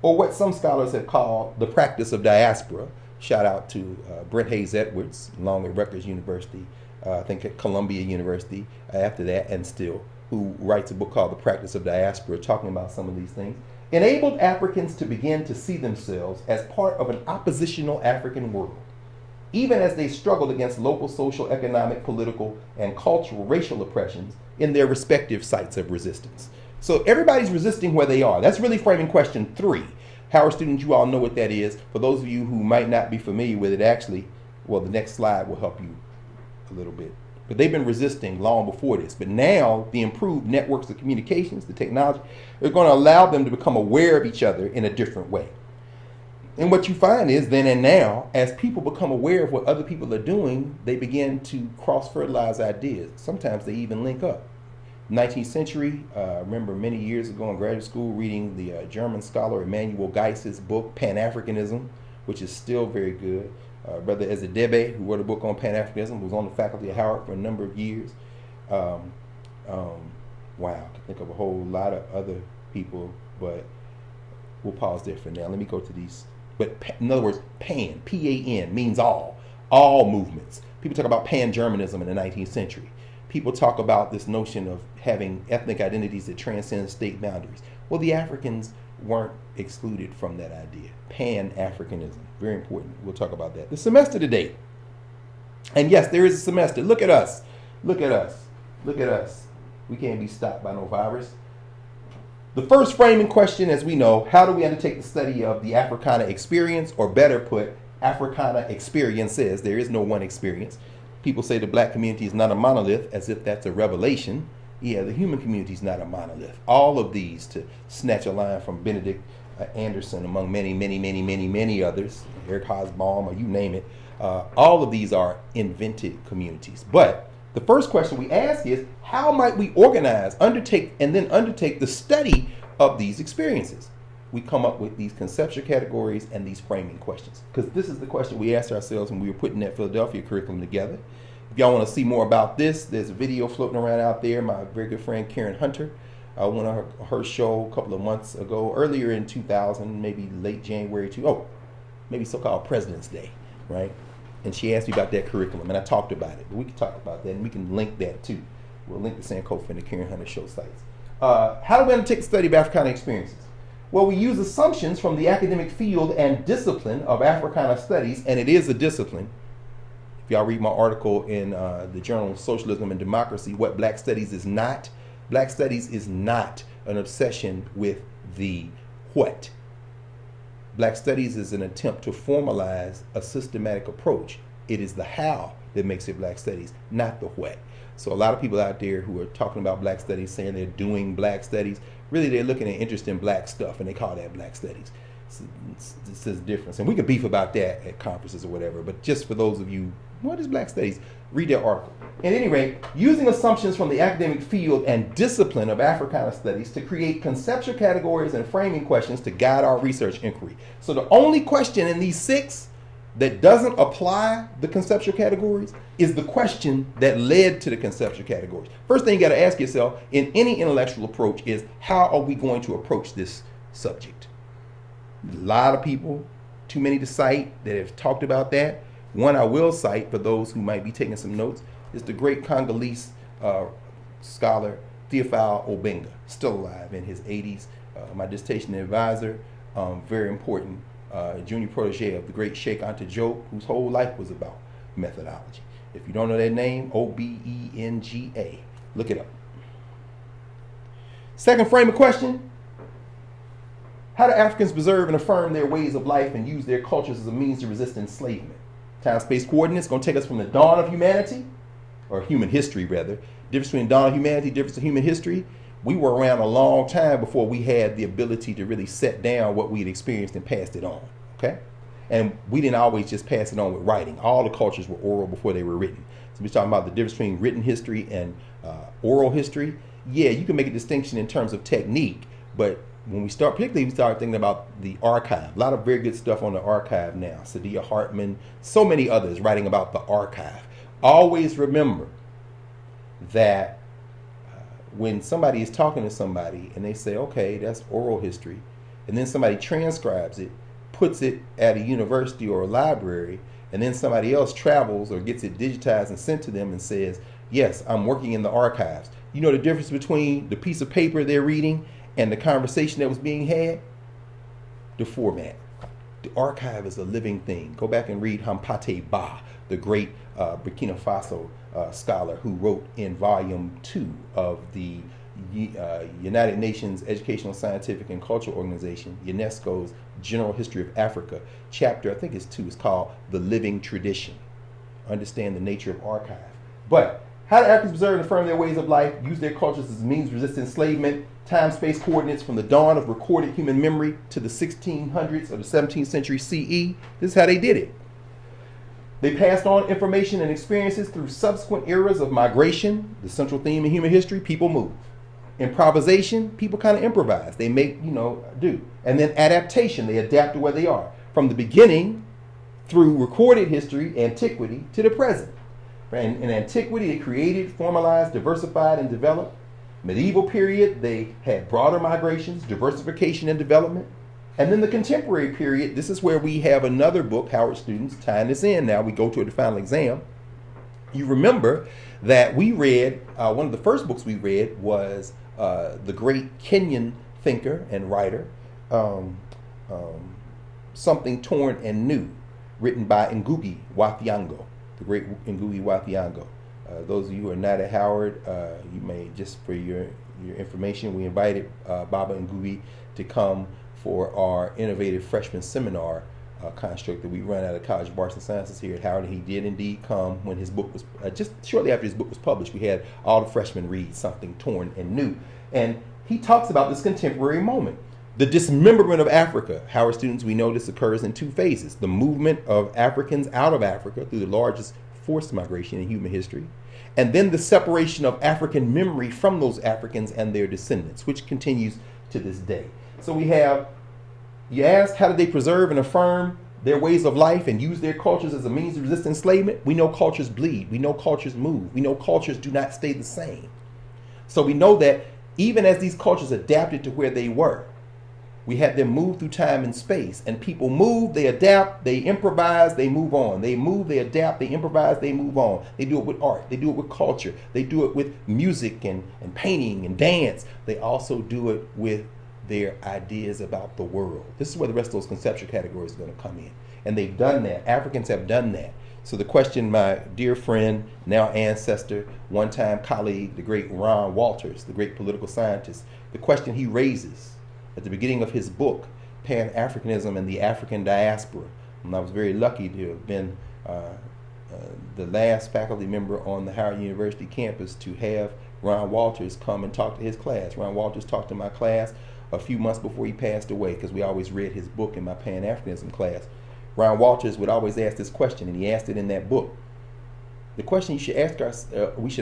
or what some scholars have called the practice of diaspora. Shout out to Brent Hayes Edwards, along with Rutgers University, I think at Columbia University after that, and still, who writes a book called The Practice of Diaspora, talking about some of these things. Enabled Africans to begin to see themselves as part of an oppositional African world, even as they struggled against local social, economic, political, and cultural racial oppressions in their respective sites of resistance. So everybody's resisting where they are. That's really framing question 3. Howard students, you all know what that is. For those of you who might not be familiar with it, actually, well, the next slide will help you a little bit. But they've been resisting long before this. But now the improved networks of communications, the technology, are going to allow them to become aware of each other in a different way. And what you find is then and now, as people become aware of what other people are doing, they begin to cross-fertilize ideas. Sometimes they even link up. 19th century, I remember many years ago in graduate school reading the German scholar Emanuel Geiss's book, Pan-Africanism, which is still very good. Brother Ezedebe, who wrote a book on Pan-Africanism, was on the faculty at Howard for a number of years. Wow, I can think of a whole lot of other people, but we'll pause there for now. Let me go to these. But in other words, Pan, P-A-N, means all movements. People talk about Pan-Germanism in the 19th century. People talk about this notion of having ethnic identities that transcend state boundaries. Well, the Africans weren't excluded from that idea. Pan-Africanism, very important. We'll talk about that. The semester today. And yes, there is a semester. Look at us. Look at us. Look at us. We can't be stopped by no virus. The first framing question, as we know, how do we undertake the study of the Africana experience, or better put, Africana experiences? There is no one experience. People say the black community is not a monolith, as if that's a revelation. Yeah, the human community is not a monolith. All of these, to snatch a line from Benedict Anderson, among many others, Eric Hobsbawm, or you name it, all of these are invented communities. But the first question we ask is, how might we organize, undertake the study of these experiences? We come up with these conceptual categories and these framing questions, because this is the question we asked ourselves when we were putting that Philadelphia curriculum together. If y'all want to see more about this, there's a video floating around out there. My very good friend Karen Hunter went on her show a couple of months ago, earlier in 2000, maybe late January maybe so-called President's Day, right? And she asked me about that curriculum, and I talked about it. But we can talk about that, and we can link that too. We'll link the Sankofa and the Karen Hunter show sites. How do we undertake the study of Africana experiences? Well, we use assumptions from the academic field and discipline of Africana studies, and it is a discipline. If y'all read my article in the journal Socialism and Democracy, what Black Studies is not. Black Studies is not an obsession with the what. Black Studies is an attempt to formalize a systematic approach. It is the how that makes it Black Studies, not the what. So a lot of people out there who are talking about Black Studies, saying they're doing Black Studies, really they're looking at interesting Black stuff, and they call that Black Studies. It's a difference. And we could beef about that at conferences or whatever, but just for those of you, what is Black Studies? Read their article. At any rate, using assumptions from the academic field and discipline of Africana studies to create conceptual categories and framing questions to guide our research inquiry. So the only question in these 6 that doesn't apply the conceptual categories is the question that led to the conceptual categories. First thing you got to ask yourself in any intellectual approach is, how are we going to approach this subject? A lot of people, too many to cite, that have talked about that. One I will cite for those who might be taking some notes is the great Congolese scholar Theophile Obenga, still alive in his 80s, my dissertation advisor, very important junior protege of the great Sheikh Anta Diop, whose whole life was about methodology. If you don't know that name, Obenga, look it up. Second frame of question: how do Africans preserve and affirm their ways of life and use their cultures as a means to resist enslavement? Time-space coordinates going to take us from the dawn of humanity, or human history rather. Difference between dawn of humanity, difference in human history. We were around a long time before we had the ability to really set down what we had experienced and passed it on, okay? And we didn't always just pass it on with writing. All the cultures were oral before they were written. So we're talking about the difference between written history and oral history. Yeah, you can make a distinction in terms of technique, but when we start thinking about the archive. A lot of very good stuff on the archive now. Saidiya Hartman, so many others writing about the archive. Always remember that when somebody is talking to somebody and they say, okay, that's oral history, and then somebody transcribes it, puts it at a university or a library, and then somebody else travels or gets it digitized and sent to them and says, yes, I'm working in the archives. You know the difference between the piece of paper they're reading and the conversation that was being had? The format. The archive is a living thing. Go back and read Hampate Bah, the great Burkina Faso scholar who wrote in volume 2 of the United Nations Educational, Scientific, and Cultural Organization, UNESCO's General History of Africa. Chapter, I think it's 2, is called The Living Tradition. Understand the nature of archive. But how do Africans preserve and affirm their ways of life, use their cultures as a means of resisting enslavement? Time-space coordinates from the dawn of recorded human memory to the 1600s or the 17th century CE. This is how they did it. They passed on information and experiences through subsequent eras of migration. The central theme in human history: people move. Improvisation: people kind of improvise. They make, do. And then adaptation: they adapt to where they are. From from the beginning through recorded history, antiquity, to the present. In antiquity, it created, formalized, diversified, and developed. Medieval period, they had broader migrations, diversification, and development. And then the contemporary period, this is where we have another book, Howard students, tying this in. Now we go to the final exam. You remember that we read, one of the first books we read was the great Kenyan thinker and writer, Something Torn and New, written by Ngugi wa Thiong'o, the great Ngugi wa Thiong'o. Those of you who are not at Howard, you may, just for your information, we invited Baba Ngugi to come for our innovative freshman seminar construct that we run out of College of Arts and Sciences here at Howard. And he did indeed come when his book was, just shortly after his book was published. We had all the freshmen read Something Torn and New. And he talks about this contemporary moment. The dismemberment of Africa. Howard students, we know this occurs in two phases. The movement of Africans out of Africa through the largest forced migration in human history. And then the separation of African memory from those Africans and their descendants, which continues to this day. So we have, you asked, how did they preserve and affirm their ways of life and use their cultures as a means of resist enslavement? We know cultures bleed. We know cultures move. We know cultures do not stay the same. So we know that even as these cultures adapted to where they were, we had them move through time and space. And people move, they adapt, they improvise, they move on. They move, they adapt, they improvise, they move on. They do it with art. They do it with culture. They do it with music and painting and dance. They also do it with their ideas about the world. This is where the rest of those conceptual categories are going to come in. And they've done that. Africans have done that. So the question my dear friend, now ancestor, one-time colleague, the great Ron Walters, the great political scientist, the question he raises at the beginning of his book, Pan-Africanism and the African Diaspora. And I was very lucky to have been the last faculty member on the Howard University campus to have Ron Walters come and talk to his class. Ron Walters talked to my class a few months before he passed away, because we always read his book in my Pan-Africanism class. Ron Walters would always ask this question, and he asked it in that book. The question we should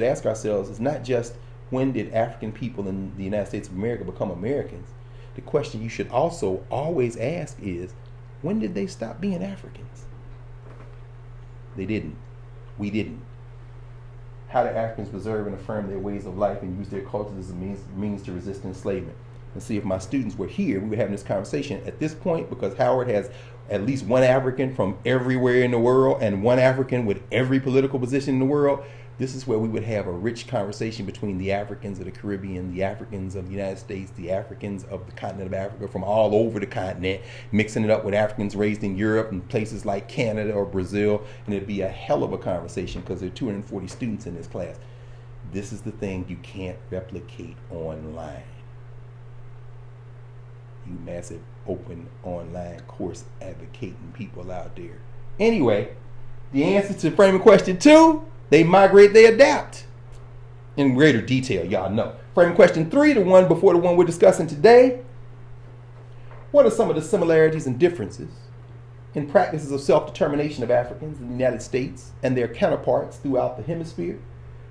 ask ourselves is not just, when did African people in the United States of America become Americans? The question you should also always ask is, when did they stop being Africans? They didn't. We didn't. How did Africans preserve and affirm their ways of life and use their cultures as a means to resist enslavement? And see, if my students were here, we were having this conversation at this point, because Howard has at least one African from everywhere in the world and one African with every political position in the world. This is where we would have a rich conversation between the Africans of the Caribbean, the Africans of the United States, the Africans of the continent of Africa from all over the continent, mixing it up with Africans raised in Europe and places like Canada or Brazil. And it'd be a hell of a conversation, because there are 240 students in this class. This is the thing you can't replicate online. You massive open online course advocating people out there. Anyway, the answer to framing question 2, they migrate, they adapt. In greater detail, y'all know. Framing question 3, the one before the one we're discussing today. What are some of the similarities and differences in practices of self-determination of Africans in the United States and their counterparts throughout the hemisphere?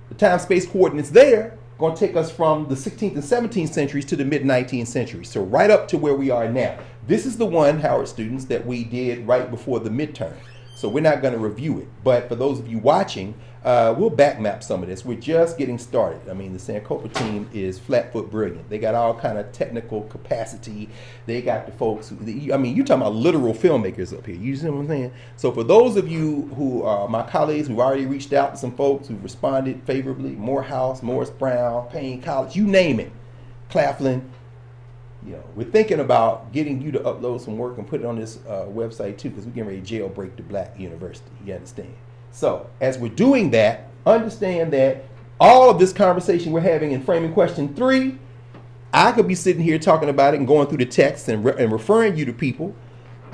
The time-space coordinates there going to take us from the 16th and 17th centuries to the mid-19th century. So right up to where we are now. This is the one, Howard students, that we did right before the midterm. So we're not going to review it. But for those of you watching, we'll back map some of this. We're just getting started. I mean, the Sankofa team is flat-foot brilliant. They got all kind of technical capacity. They got the folks who, I mean, you're talking about literal filmmakers up here. You see what I'm saying? So for those of you who are my colleagues who've already reached out to some folks who've responded favorably, Morehouse, Morris Brown, Payne College, you name it, Claflin, you know, we're thinking about getting you to upload some work and put it on this website too, because we're getting ready to jailbreak the Black University. You understand? So as we're doing that, understand that all of this conversation we're having in framing question 3, I could be sitting here talking about it and going through the text and referring you to people.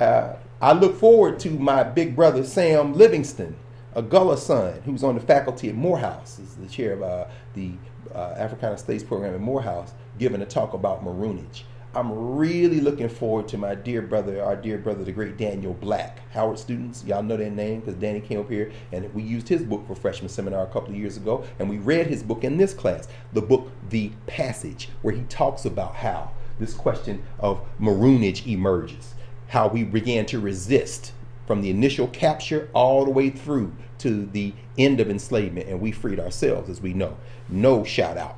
I look forward to my big brother, Sam Livingston, a Gullah son, who's on the faculty at Morehouse, is the chair of the Africana Studies program at Morehouse, giving a talk about maroonage. I'm really looking forward to my dear brother, our dear brother, the great Daniel Black. Howard students, y'all know that name because Danny came up here and we used his book for freshman seminar a couple of years ago, and we read his book in this class, the book The Passage, where he talks about how this question of maroonage emerges. how we began to resist from the initial capture all the way through to the end of enslavement, and we freed ourselves, as we know. No shout out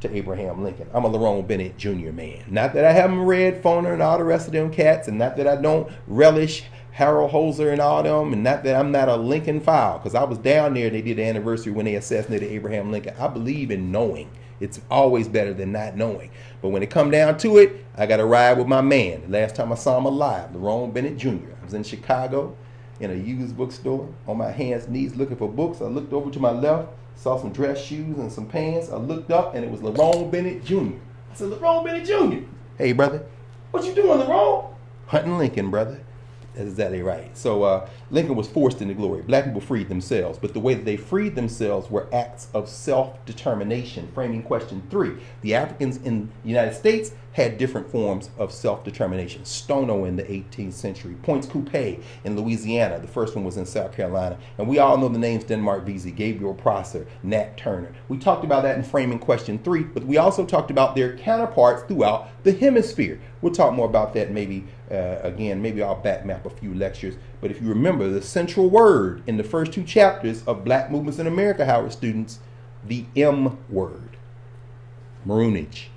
to Abraham Lincoln. I'm a Lerone Bennett Jr. man. Not that I haven't read Foner and all the rest of them cats, and not that I don't relish Harold Holzer and all them, and not that I'm not a Lincoln file, because I was down there and they did the anniversary when they assassinated Abraham Lincoln. I believe in knowing. It's always better than not knowing. But when it come down to it, I got to ride with my man. The last time I saw him alive, Lerone Bennett Jr. I was in Chicago in a used bookstore on my hands and knees looking for books. I looked over to my left, saw some dress shoes and some pants. I looked up and it was Lerone Bennett Jr. I said, Lerone Bennett Jr. Hey, brother, what you doing, Lerone? Hunting Lincoln, brother. That's exactly right. So Lincoln was forced into glory. Black people freed themselves, but the way that they freed themselves were acts of self-determination. Framing question 3. The Africans in the United States had different forms of self-determination. Stono in the 18th century. Points Coupé in Louisiana. The first one was in South Carolina. And we all know the names Denmark Vesey, Gabriel Prosser, Nat Turner. We talked about that in framing question 3, but we also talked about their counterparts throughout the hemisphere. We'll talk more about that maybe again, maybe I'll back map a few lectures. But if you remember, the central word in the first 2 chapters of Black Movements in America, Howard students, the M word, maroonage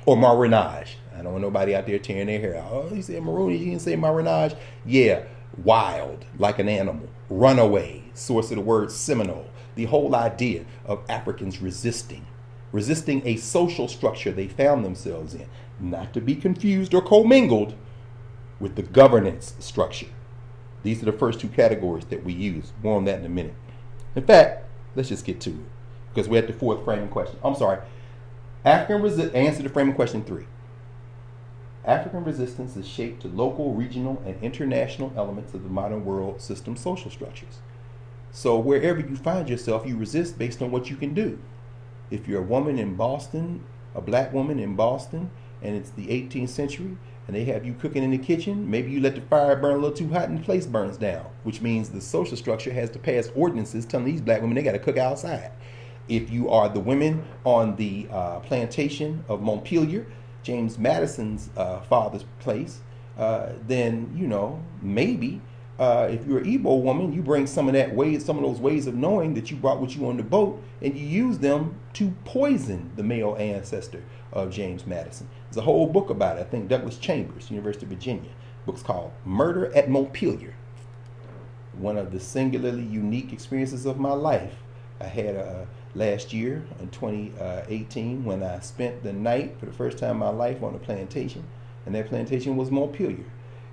or marinage. I don't want nobody out there tearing their hair out. Oh, you said maroonage, you didn't say marinage. Yeah, wild, like an animal, runaway, source of the word Seminole. The whole idea of Africans resisting a social structure they found themselves in, not to be confused or commingled with the governance structure. These are the first 2 categories that we use. More on that in a minute. In fact, let's just get to it, because we're at the 4th framing question. I'm sorry. Answer to framing question 3. African resistance is shaped to local, regional, and international elements of the modern world system social structures. So wherever you find yourself, you resist based on what you can do. If you're a woman in Boston, a black woman in Boston, and it's the 18th century, and they have you cooking in the kitchen, maybe you let the fire burn a little too hot and the place burns down, which means the social structure has to pass ordinances telling these black women they got to cook outside. If you are the women on the plantation of Montpelier, James Madison's father's place, then, you know, maybe if you're an Igbo woman, you bring some of those ways of knowing that you brought with you on the boat, and you use them to poison the male ancestor of James Madison. There's a whole book about it. I think Douglas Chambers, University of Virginia. The book's called Murder at Montpelier. One of the singularly unique experiences of my life. I had last year in 2018 when I spent the night for the first time in my life on a plantation, and that plantation was Montpelier.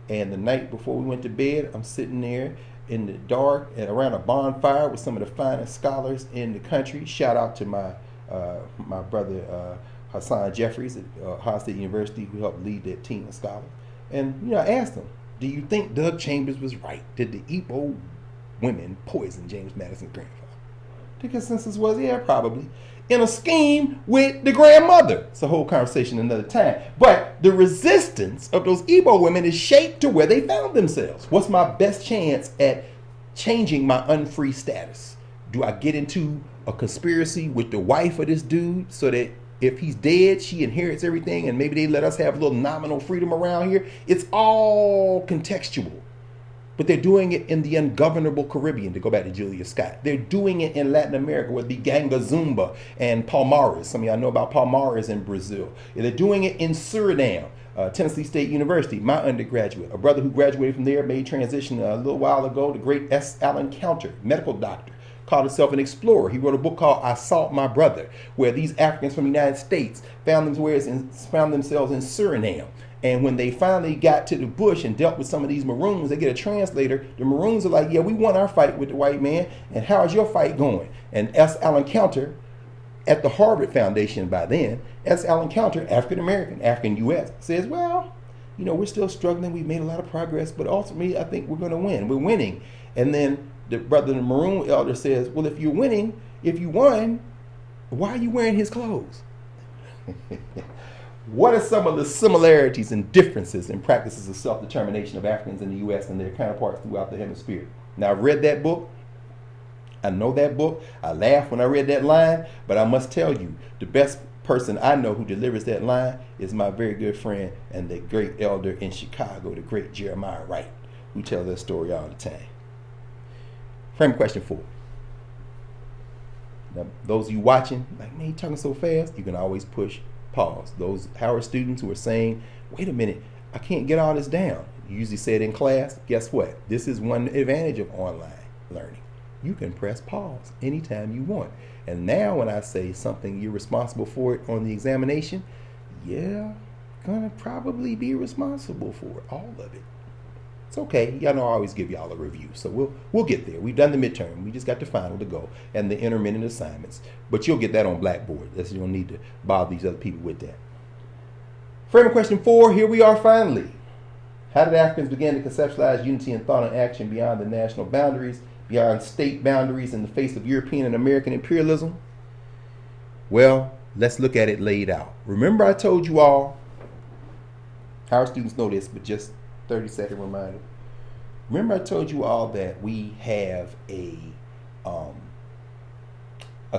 And the night before we went to bed, I'm sitting there in the dark and around a bonfire with some of the finest scholars in the country. Shout out to my brother Hassan Jeffries at Ohio State University, who helped lead that team of scholars. And you know, I asked him, do you think Doug Chambers was right? Did the Igbo women poison James Madison's grandfather? The consensus was, yeah, probably. In a scheme with the grandmother. It's a whole conversation another time. But the resistance of those Igbo women is shaped to where they found themselves. What's my best chance at changing my unfree status? Do I get into a conspiracy with the wife of this dude so that if he's dead, she inherits everything and maybe they let us have a little nominal freedom around here? It's all contextual. But they're doing it in the ungovernable Caribbean, to go back to Julius Scott. They're doing it in Latin America with the Ganga Zumba and Palmares. Some of y'all know about Palmares in Brazil. They're doing it in Suriname, Tennessee State University, my undergraduate. A brother who graduated from there made transition a little while ago, the great S. Allen Counter, medical doctor, called himself an explorer. He wrote a book called I Sought My Brother, where these Africans from the United States found themselves in Suriname. And when they finally got to the bush and dealt with some of these Maroons, they get a translator. The Maroons are like, yeah, we won our fight with the white man. And how's your fight going? And S. Allen Counter, at the Harvard Foundation by then, S. Allen Counter, African-American, African-U.S., says, well, you know, we're still struggling. We've made a lot of progress, but ultimately, I think we're going to win. We're winning. And then the brother, the Maroon elder, says, well, if you're winning, if you won, why are you wearing his clothes? What are some of the similarities and differences in practices of self-determination of Africans in the U.S. and their counterparts throughout the hemisphere? Now, I've read that book. I know that book. I laughed when I read that line, but I must tell you, the best person I know who delivers that line is my very good friend and the great elder in Chicago, the great Jeremiah Wright, who tells that story all the time. Frame question 4. Now, those of you watching, like, man, you talking so fast, you can always push pause. Those Howard students who are saying, wait a minute, I can't get all this down. You usually say it in class. Guess what? This is one advantage of online learning. You can press pause anytime you want. And now when I say something, you're responsible for it on the examination, yeah, gonna probably be responsible for it, all of it. It's okay. Y'all know I always give y'all a review, so we'll get there. We've done the midterm. We just got the final to go and the intermittent assignments. But you'll get that on Blackboard. You don't need to bother these other people with that. Frame of question 4, here we are finally. How did Africans begin to conceptualize unity in thought and action beyond the national boundaries, beyond state boundaries in the face of European and American imperialism? Well, let's look at it laid out. Remember I told you all, our students know this, but just 30-second reminder. Remember I told you all that we have a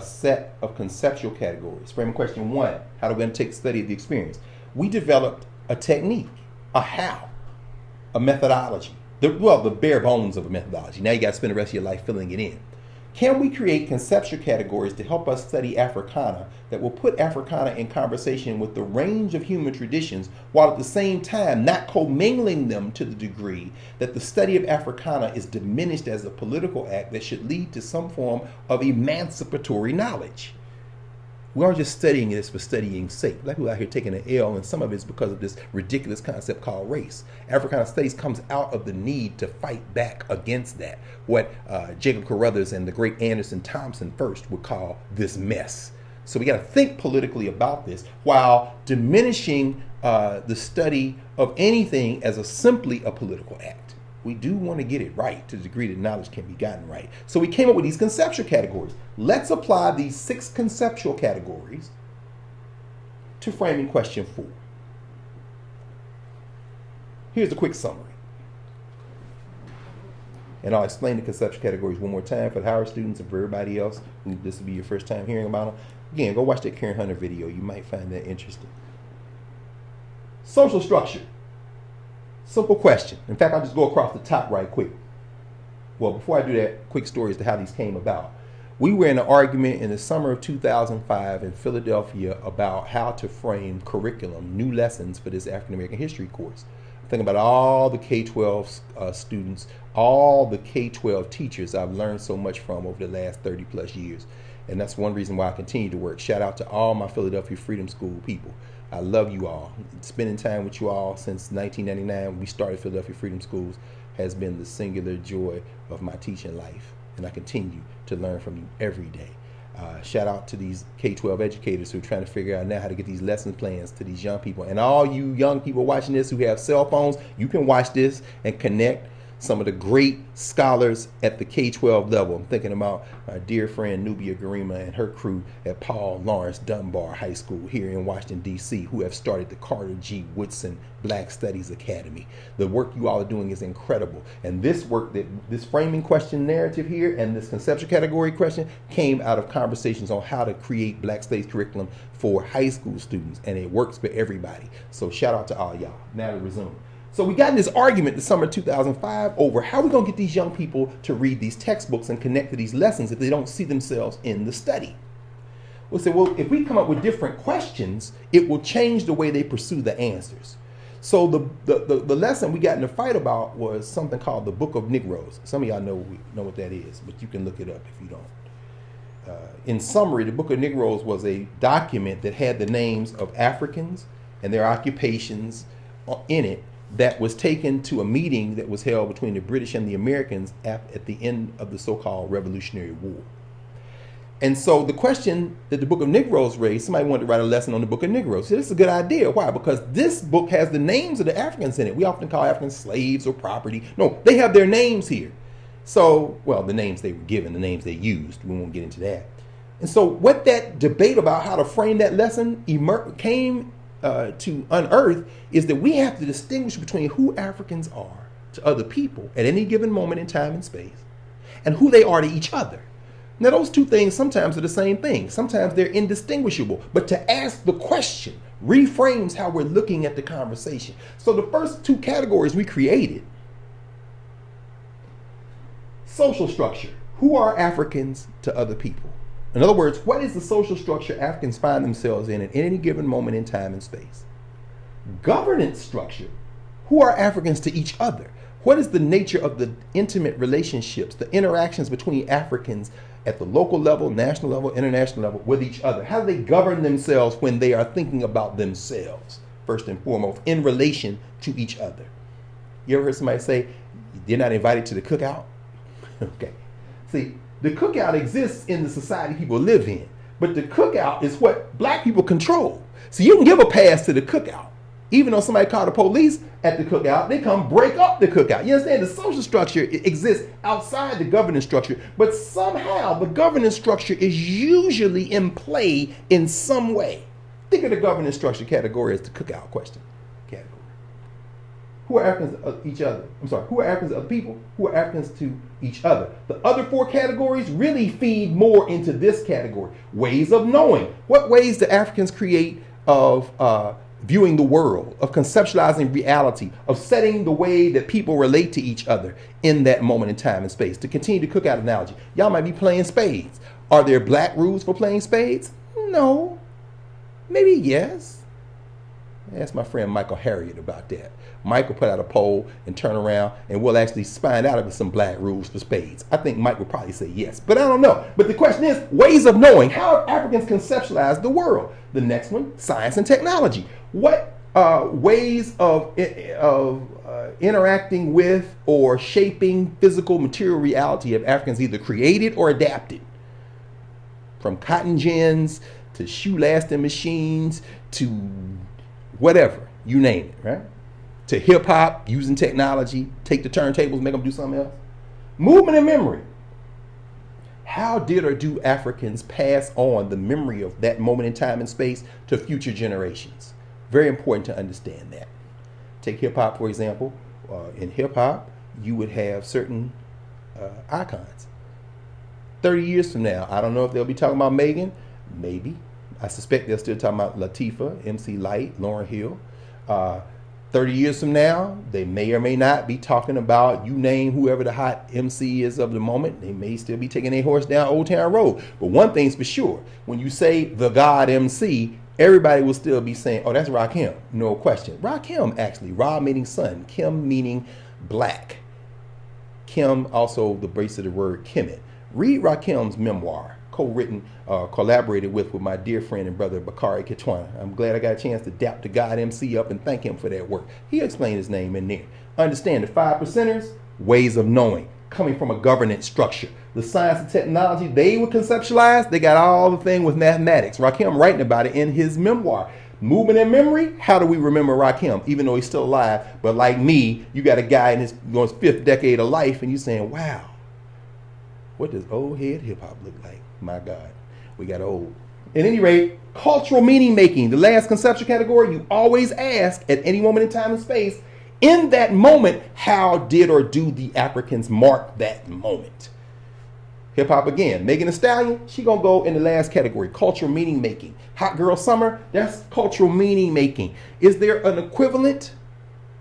set of conceptual categories. Frame of question 1, how do we undertake the study of the experience? We developed a technique, a how, a methodology. The bare bones of a methodology. Now you got to spend the rest of your life filling it in. Can we create conceptual categories to help us study Africana that will put Africana in conversation with the range of human traditions, while at the same time not commingling them to the degree that the study of Africana is diminished as a political act that should lead to some form of emancipatory knowledge? We aren't just studying this for studying's sake. Black people out here taking an L, and some of it's because of this ridiculous concept called race. Africana studies comes out of the need to fight back against that, what Jacob Carruthers and the great Anderson Thompson first would call this mess. So we got to think politically about this while diminishing the study of anything as simply a political act. We do want to get it right to the degree that knowledge can be gotten right. So we came up with these conceptual categories. Let's apply these 6 conceptual categories to framing question 4. Here's a quick summary. And I'll explain the conceptual categories one more time for the Howard students and for everybody else who this will be your first time hearing about them. Again, go watch that Karen Hunter video. You might find that interesting. Social structure. Simple question. In fact, I'll just go across the top right quick. Well, before I do that, quick story as to how these came about. We were in an argument in the summer of 2005 in Philadelphia about how to frame curriculum, new lessons for this African American history course. I'm thinking about all the K-12 students, all the K-12 teachers I've learned so much from over the last 30 plus years. And that's one reason why I continue to work. Shout out to all my Philadelphia Freedom School people. I love you all. Spending time with you all since 1999 when we started Philadelphia Freedom Schools has been the singular joy of my teaching life. And I continue to learn from you every day. Shout out to these K-12 educators who are trying to figure out now how to get these lesson plans to these young people. And all you young people watching this who have cell phones, you can watch this and connect some of the great scholars at the K-12 level. I'm thinking about my dear friend Nubia Garima and her crew at Paul Lawrence Dunbar High School here in Washington, D.C., who have started the Carter G. Woodson Black Studies Academy. The work you all are doing is incredible. And this work, this framing question narrative here and this conceptual category question came out of conversations on how to create Black Studies curriculum for high school students. And it works for everybody. So shout out to all y'all. Now to resume. So we got in this argument the summer of 2005 over how we're going to get these young people to read these textbooks and connect to these lessons if they don't see themselves in the study. We'll say, well, if we come up with different questions, it will change the way they pursue the answers. So the lesson we got in a fight about was something called the Book of Negroes. Some of y'all know what that is, but you can look it up if you don't. In summary, the Book of Negroes was a document that had the names of Africans and their occupations in it, that was taken to a meeting that was held between the British and the Americans at the end of the so-called Revolutionary War. And so the question that the Book of Negroes raised, somebody wanted to write a lesson on the Book of Negroes. So this is a good idea. Why? Because this book has the names of the Africans in it. We often call Africans slaves or property. No, they have their names here. So, well, the names they were given, the names they used. We won't get into that. And so what that debate about how to frame that lesson came to unearth is that we have to distinguish between who Africans are to other people at any given moment in time and space and who they are to each other. Now, those two things sometimes are the same thing. Sometimes they're indistinguishable. But to ask the question reframes how we're looking at the conversation. So the first two categories we created: social structure. Who are Africans to other people? In other words, what is the social structure Africans find themselves in at any given moment in time and space? Governance structure. Who are Africans to each other? What is the nature of the intimate relationships, the interactions between Africans at the local level, national level, international level with each other? How do they govern themselves when they are thinking about themselves, first and foremost, in relation to each other? You ever heard somebody say, they're not invited to the cookout? Okay. See, the cookout exists in the society people live in, but the cookout is what black people control. So you can give a pass to the cookout. Even though somebody called the police at the cookout, they come break up the cookout. You understand? The social structure exists outside the governance structure, but somehow the governance structure is usually in play in some way. Think of the governance structure category as the cookout question category. Who are Africans of each other? I'm sorry, who are Africans of people? Who are Africans to each other? The other four categories really feed more into this category. Ways of knowing. What ways do Africans create of viewing the world, of conceptualizing reality, of setting the way that people relate to each other in that moment in time and space? To continue the cookout analogy, y'all might be playing spades. Are there black rules for playing spades? No. Maybe yes. Ask my friend Michael Harriet about that. Mike will put out a poll and turn around and we'll actually find out if there's some black rules for spades. I think Mike would probably say yes, but I don't know. But the question is, ways of knowing. How have Africans conceptualized the world? The next one, science and technology. What ways of interacting with or shaping physical material reality have Africans either created or adapted? From cotton gins to shoe lasting machines to whatever, you name it, right? To hip hop, using technology, take the turntables, make them do something else. Movement and memory. How did or do Africans pass on the memory of that moment in time and space to future generations? Very important to understand that. Take hip hop, for example. In hip hop, you would have certain icons. 30 years from now, I don't know if they'll be talking about Megan. Maybe. I suspect they're still talking about Latifah, MC Lyte, Lauryn Hill. 30 years from now, they may or may not be talking about, you name whoever the hot MC is of the moment. They may still be taking their horse down Old Town Road. But one thing's for sure, when you say the God MC, everybody will still be saying, oh, that's Rakim. No question. Rakim, actually. Ra meaning son. Kim meaning black. Kim, also the base of the word Kemet. Read Rakim's memoir, co-written, collaborated with my dear friend and brother Bakari Kitwana. I'm glad I got a chance to dap the God MC up and thank him for that work. He explained his name in there. Understand the 5%ers, ways of knowing, coming from a governance structure. The science and technology they were conceptualized, they got all the thing with mathematics. Rakim writing about it in his memoir. Movement and memory, how do we remember Rakim, even though he's still alive? But like me, you got a guy in his 5th decade of life and you're saying, wow, what does old head hip hop look like? My God, we got old. At any rate, cultural meaning making, the last conceptual category, you always ask at any moment in time and space, in that moment, how did or do the Africans mark that moment? Hip hop again, Megan Thee Stallion, she gonna go in the last category, cultural meaning making. Hot Girl Summer, that's cultural meaning making. Is there an equivalent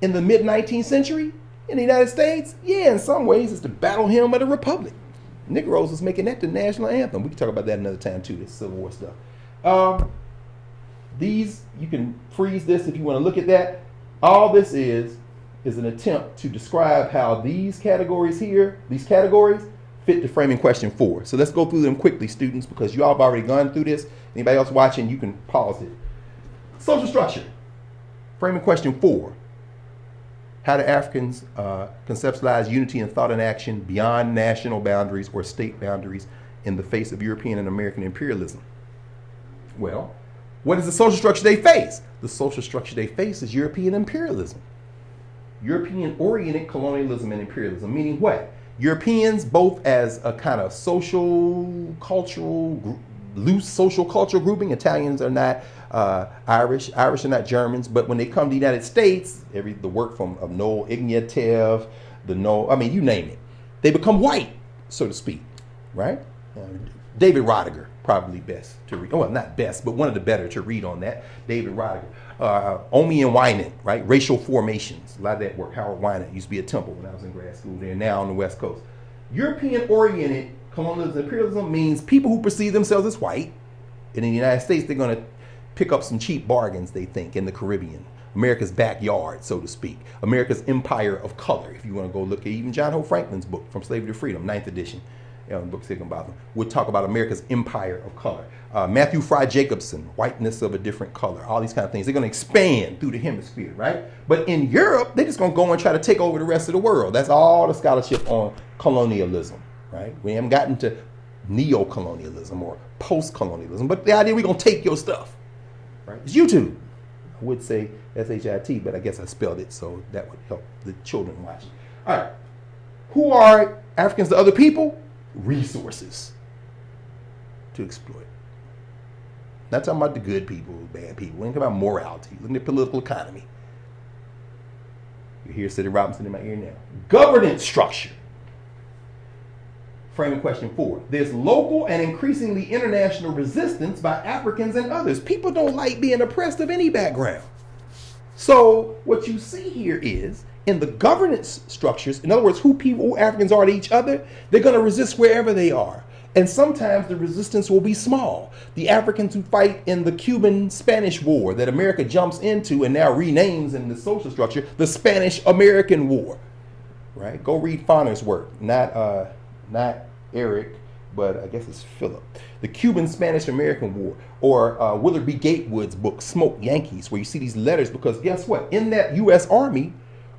in the mid-19th century in the United States? Yeah, in some ways, it's the battle hymn of the Republic. Negroes was making that the national anthem. We can talk about that another time too, this Civil War stuff. These, you can freeze this if you want to look at that. All this is an attempt to describe how these categories here, these categories, fit the framing question 4. So let's go through them quickly, students, because you all have already gone through this. Anybody else watching, you can pause it. Social structure. Framing question 4. How do Africans conceptualize unity in thought and action beyond national boundaries or state boundaries in the face of European and American imperialism? Well, what is the social structure they face? The social structure they face is European imperialism. European-oriented colonialism and imperialism, meaning what? Europeans, both as a kind of social, cultural, loose social cultural grouping. Italians are not Irish are not Germans, but when they come to the United States, the work of Noel Ignatieff, you name it, they become white, so to speak, right? David Rodiger, probably best to read. Well, not best, but one of the better to read on that. David Rodiger. Omi and Winant, right? Racial formations. A lot of that work. Howard Winant used to be at Temple when I was in grad school there, now on the West Coast. European-oriented colonialism and imperialism means people who perceive themselves as white. And in the United States, they're going to pick up some cheap bargains, they think, in the Caribbean. America's backyard, so to speak. America's empire of color. If you want to go look at even John Hope Franklin's book, From Slavery to Freedom, 9th edition, book Higginbotham, would talk about America's empire of color. Matthew Fry Jacobson, whiteness of a different color. All these kind of things. They're going to expand through the hemisphere, right? But in Europe, they're just going to go and try to take over the rest of the world. That's all the scholarship on colonialism, right? We haven't gotten to neo-colonialism or post-colonialism, but the idea we're going to take your stuff, right? It's YouTube. I would say S-H-I-T, but I guess I spelled it, so that would help the children watching. All right. Who are Africans to other people? Resources to exploit. Not talking about the good people, bad people. We're talking about morality. Look at the political economy. You hear Sidney Robinson in my ear now. Governance structure. Framing question 4. There's local and increasingly international resistance by Africans and others. People don't like being oppressed of any background. So what you see here is, in the governance structures, in other words, who Africans are to each other, they're going to resist wherever they are. And sometimes the resistance will be small. The Africans who fight in the Cuban-Spanish War that America jumps into and now renames in the social structure, the Spanish-American War, right? Go read Fauner's work, not Eric, but I guess it's Philip. The Cuban-Spanish-American War, or Willard B. Gatewood's book, Smoke Yankees, where you see these letters, because guess what? In that U.S. Army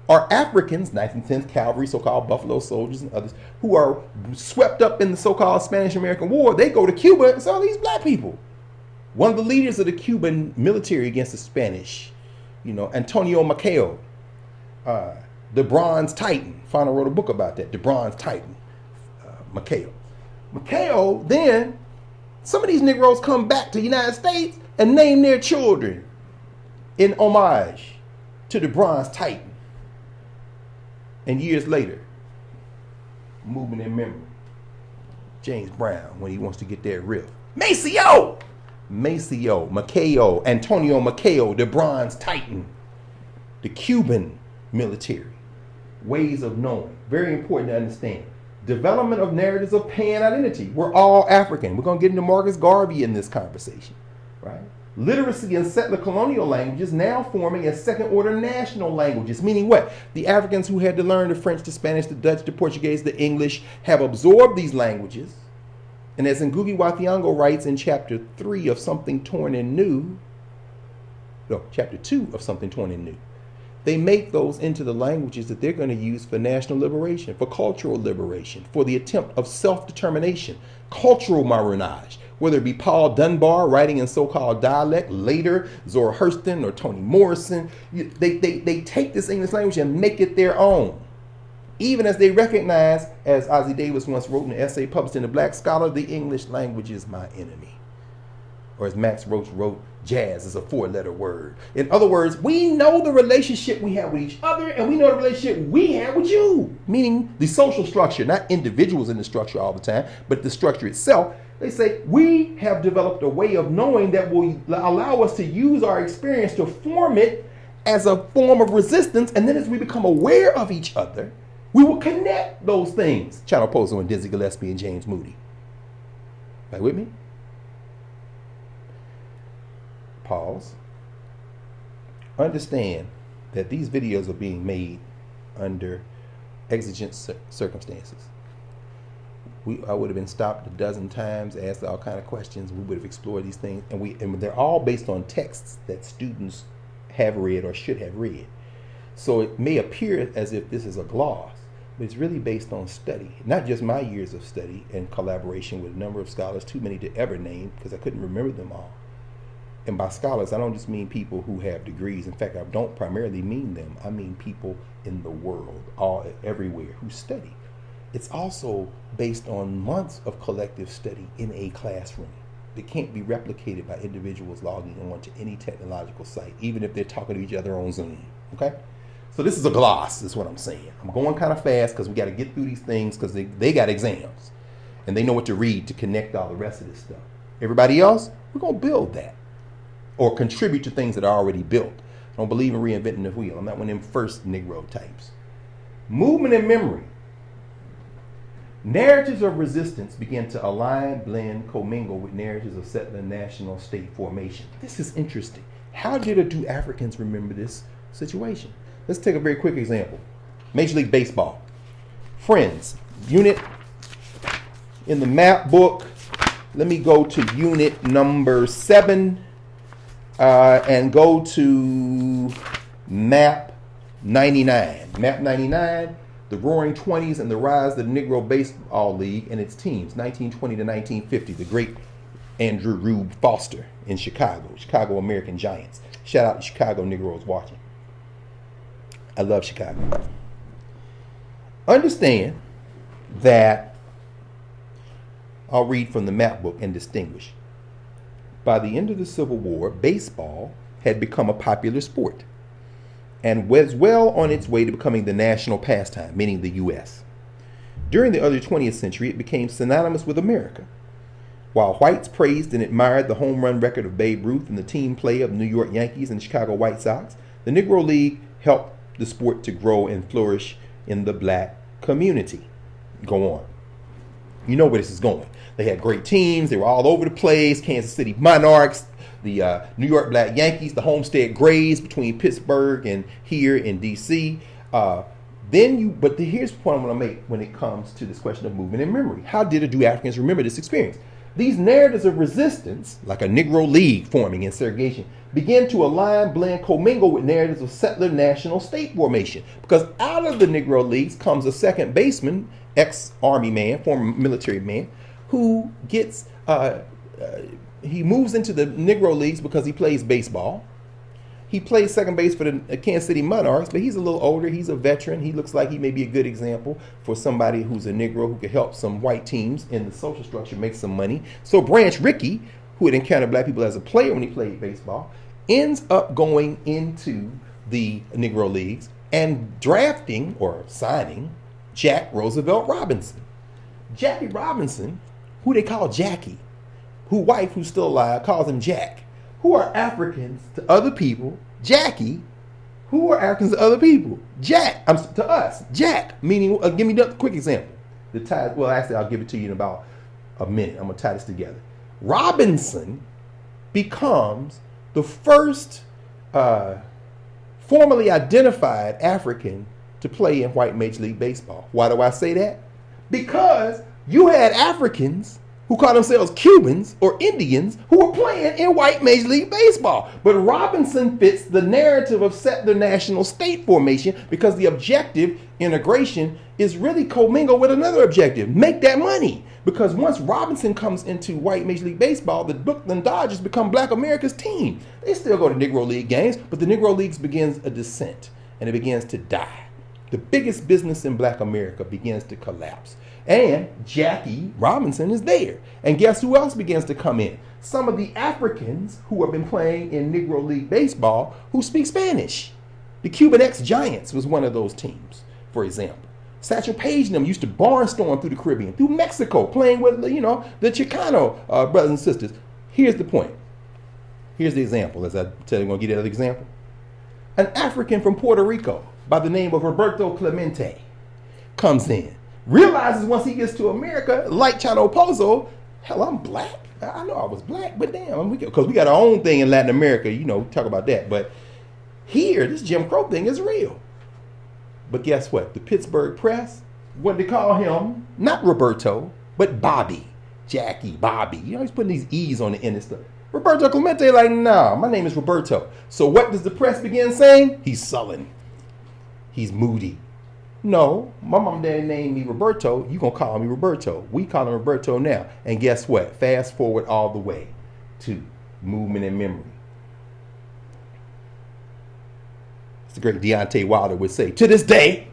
are Africans, 9th and 10th Cavalry, so-called Buffalo Soldiers and others, who are swept up in the so-called Spanish-American War. They go to Cuba and saw these black people. One of the leaders of the Cuban military against the Spanish, Antonio Maceo, the Bronze Titan. Fauner wrote a book about that, the Bronze Titan, Maceo. Maceo, then, some of these Negroes come back to the United States and name their children in homage to the Bronze Titan. And years later, movement in memory, James Brown, when he wants to get that riff. Maceo, Antonio Maceo, the Bronze Titan, the Cuban military. Ways of knowing. Very important to understand. Development of narratives of pan-identity. We're all African. We're going to get into Marcus Garvey in this conversation, right? Literacy in settler colonial languages now forming as second-order national languages, meaning what? The Africans who had to learn the French, the Spanish, the Dutch, the Portuguese, the English have absorbed these languages. And as Ngugi wa Thiong'o writes in chapter 3 of Something Torn and New, chapter 2 of Something Torn and New, they make those into the languages that they're going to use for national liberation, for cultural liberation, for the attempt of self-determination, cultural marronage. Whether it be Paul Dunbar writing in so-called dialect, later Zora Hurston or Toni Morrison, they take this English language and make it their own. Even as they recognize, as Ozzie Davis once wrote in an essay published in The Black Scholar, the English language is my enemy. Or as Max Roach wrote, jazz is a 4-letter word. In other words, we know the relationship we have with each other, and we know the relationship we have with you. Meaning the social structure, not individuals in the structure all the time, but the structure itself. They say, we have developed a way of knowing that will allow us to use our experience to form it as a form of resistance. And then as we become aware of each other, we will connect those things. Channel Pozo and Dizzy Gillespie and James Moody. Right with me? Pause. Understand that these videos are being made under exigent circumstances. I would have been stopped a dozen times, asked all kind of questions. We would have explored these things, and they're all based on texts that students have read or should have read. So it may appear as if this is a gloss, but it's really based on study. Not just my years of study and collaboration with a number of scholars, too many to ever name because I couldn't remember them all. And by scholars, I don't just mean people who have degrees. In fact, I don't primarily mean them. I mean people in the world, everywhere, who study. It's also based on months of collective study in a classroom. It can't be replicated by individuals logging on to any technological site, even if they're talking to each other on Zoom, okay? So this is a gloss, is what I'm saying. I'm going kind of fast because we got to get through these things because they got exams. And they know what to read to connect all the rest of this stuff. Everybody else, we're going to build that or contribute to things that are already built. I don't believe in reinventing the wheel. I'm not one of them first Negro types. Movement and memory. Narratives of resistance begin to align, blend, commingle with narratives of settler national state formation. This is interesting. How do Africans remember this situation? Let's take a very quick example. Major League Baseball. Friends, unit in the map book. Let me go to unit number 7 and go to map 99. Map 99, the Roaring 20s and the rise of the Negro Baseball League and its teams, 1920 to 1950. The great Andrew Rube Foster in Chicago, Chicago American Giants. Shout out to Chicago Negroes watching. I love Chicago. Understand that, I'll read from the map book and distinguish. By the end of the Civil War, baseball had become a popular sport and was well on its way to becoming the national pastime, meaning the U.S. During the early 20th century, it became synonymous with America. While whites praised and admired the home run record of Babe Ruth and the team play of the New York Yankees and Chicago White Sox, the Negro League helped the sport to grow and flourish in the black community. Go on. You know where this is going. They had great teams. They were all over the place. Kansas City Monarchs, the New York Black Yankees, the Homestead Grays between Pittsburgh and here in D.C. Here's the point I want to make when it comes to this question of movement and memory. How do Africans remember this experience? These narratives of resistance, like a Negro League forming in segregation, begin to align, blend, commingle with narratives of settler national state formation. Because out of the Negro Leagues comes a second baseman, ex-Army man, former military man, who gets, he moves into the Negro Leagues because he plays baseball. He plays second base for the Kansas City Monarchs, but he's a little older. He's a veteran. He looks like he may be a good example for somebody who's a Negro who could help some white teams in the social structure make some money. So Branch Rickey, who had encountered black people as a player when he played baseball, ends up going into the Negro Leagues and drafting or signing Jack Roosevelt Robinson. Jackie Robinson, who they call Jackie, who's still alive, calls him Jack. Who are Africans to other people? Jackie. Who are Africans to other people? Jack. To us. Jack. Meaning, give me a quick example. I'll give it to you in about a minute. I'm going to tie this together. Robinson becomes the first formally identified African to play in white Major League Baseball. Why do I say that? Because you had Africans who call themselves Cubans or Indians who were playing in white Major League Baseball. But Robinson fits the narrative of settler national state formation because the objective, integration, is really commingled with another objective, make that money. Because once Robinson comes into white Major League Baseball, the Brooklyn Dodgers become Black America's team. They still go to Negro League games, but the Negro Leagues begins a descent and it begins to die. The biggest business in Black America begins to collapse. And Jackie Robinson is there. And guess who else begins to come in? Some of the Africans who have been playing in Negro League Baseball who speak Spanish. The Cuban X-Giants was one of those teams, for example. Satchel Paige and them used to barnstorm through the Caribbean, through Mexico, playing with, the Chicano brothers and sisters. Here's the point. Here's the example. As I tell you, I'm going to give you another example. An African from Puerto Rico by the name of Roberto Clemente comes in. Realizes once he gets to America, like Chano Pozo, hell, I'm black. I know I was black, but damn, because we got our own thing in Latin America, talk about that. But here, this Jim Crow thing is real. But guess what? The Pittsburgh Press, what they call him, not Roberto, but Bobby. Jackie, Bobby. He's putting these E's on the end of stuff. Roberto Clemente, like, nah, my name is Roberto. So what does the press begin saying? He's sullen. He's moody. No, my mom and daddy named me Roberto. You gonna call me Roberto. We call him Roberto now. And guess what? Fast forward all the way to movement and memory. It's the great Deontay Wilder would say, to this day,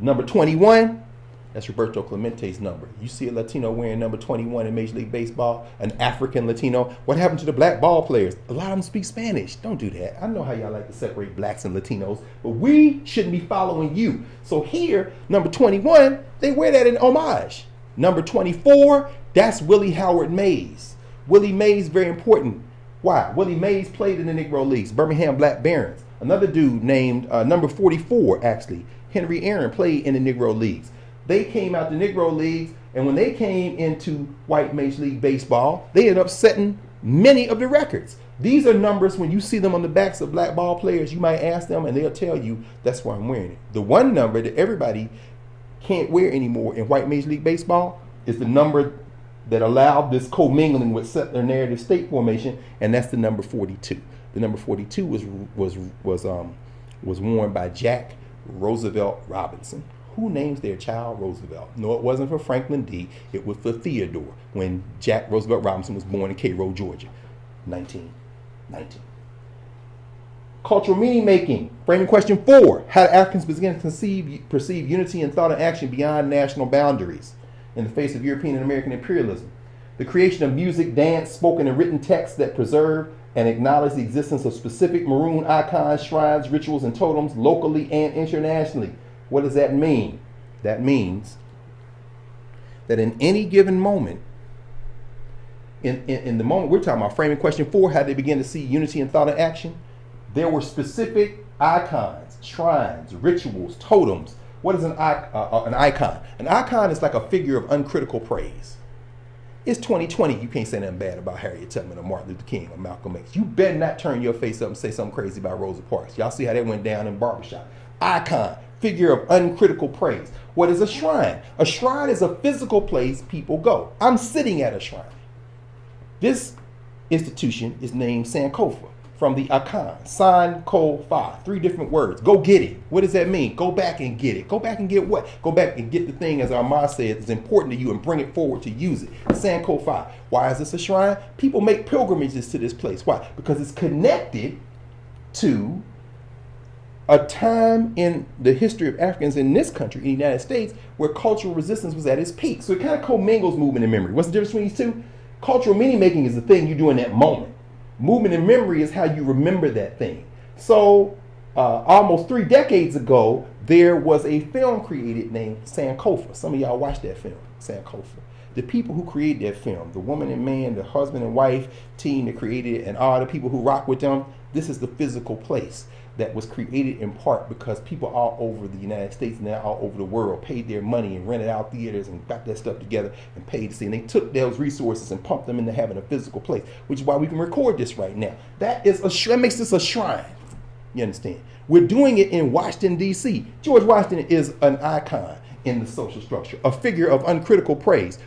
number 21, that's Roberto Clemente's number. You see a Latino wearing number 21 in Major League Baseball, an African Latino. What happened to the black ball players? A lot of them speak Spanish. Don't do that. I know how y'all like to separate blacks and Latinos, but we shouldn't be following you. So here, number 21, they wear that in homage. Number 24, that's Willie Howard Mays. Willie Mays, very important. Why? Willie Mays played in the Negro Leagues, Birmingham Black Barons. Another dude named number 44, actually, Henry Aaron, played in the Negro Leagues. They came out the Negro Leagues, and when they came into white Major League Baseball, they ended up setting many of the records. These are numbers, when you see them on the backs of black ball players, you might ask them, and they'll tell you, that's why I'm wearing it. The one number that everybody can't wear anymore in white Major League Baseball is the number that allowed this commingling with settler narrative state formation, and that's the number 42. The number 42 was worn by Jack Roosevelt Robinson. Who names their child Roosevelt? No, it wasn't for Franklin D. It was for Theodore when Jack Roosevelt Robinson was born in Cairo, Georgia, 1919. Cultural meaning making. Framing question 4. How do Africans begin to perceive unity in thought and action beyond national boundaries in the face of European and American imperialism? The creation of music, dance, spoken and written texts that preserve and acknowledge the existence of specific maroon icons, shrines, rituals, and totems locally and internationally. What does that mean? That means that in any given moment, in the moment we're talking about, framing question 4, how they begin to see unity in thought and action, there were specific icons, shrines, rituals, totems. What is an icon? An icon is like a figure of uncritical praise. It's 2020. You can't say nothing bad about Harriet Tubman or Martin Luther King or Malcolm X. You better not turn your face up and say something crazy about Rosa Parks. Y'all see how that went down in barbershop. Icon, figure of uncritical praise. What is a shrine? A shrine is a physical place people go. I'm sitting at a shrine. This institution is named Sankofa, from the Akan, Sankofa, 3 different words. Go get it. What does that mean? Go back and get it. Go back and get what? Go back and get the thing, as Armah said, is important to you and bring it forward to use it. Sankofa. Why is this a shrine? People make pilgrimages to this place. Why? Because it's connected to a time in the history of Africans in this country, in the United States, where cultural resistance was at its peak. So it kind of commingles movement and memory. What's the difference between these two? Cultural meaning making is the thing you do in that moment. Movement and memory is how you remember that thing. So almost 3 decades ago, there was a film created named Sankofa. Some of y'all watched that film, Sankofa. The people who created that film, the woman and man, the husband and wife team that created it, and all the people who rock with them, this is the physical place that was created in part because people all over the United States and now all over the world paid their money and rented out theaters and got that stuff together and paid to see. And they took those resources and pumped them into having a physical place, which is why we can record this right now. That makes this a shrine. You understand? We're doing it in Washington, D.C. George Washington is an icon in the social structure, a figure of uncritical praise.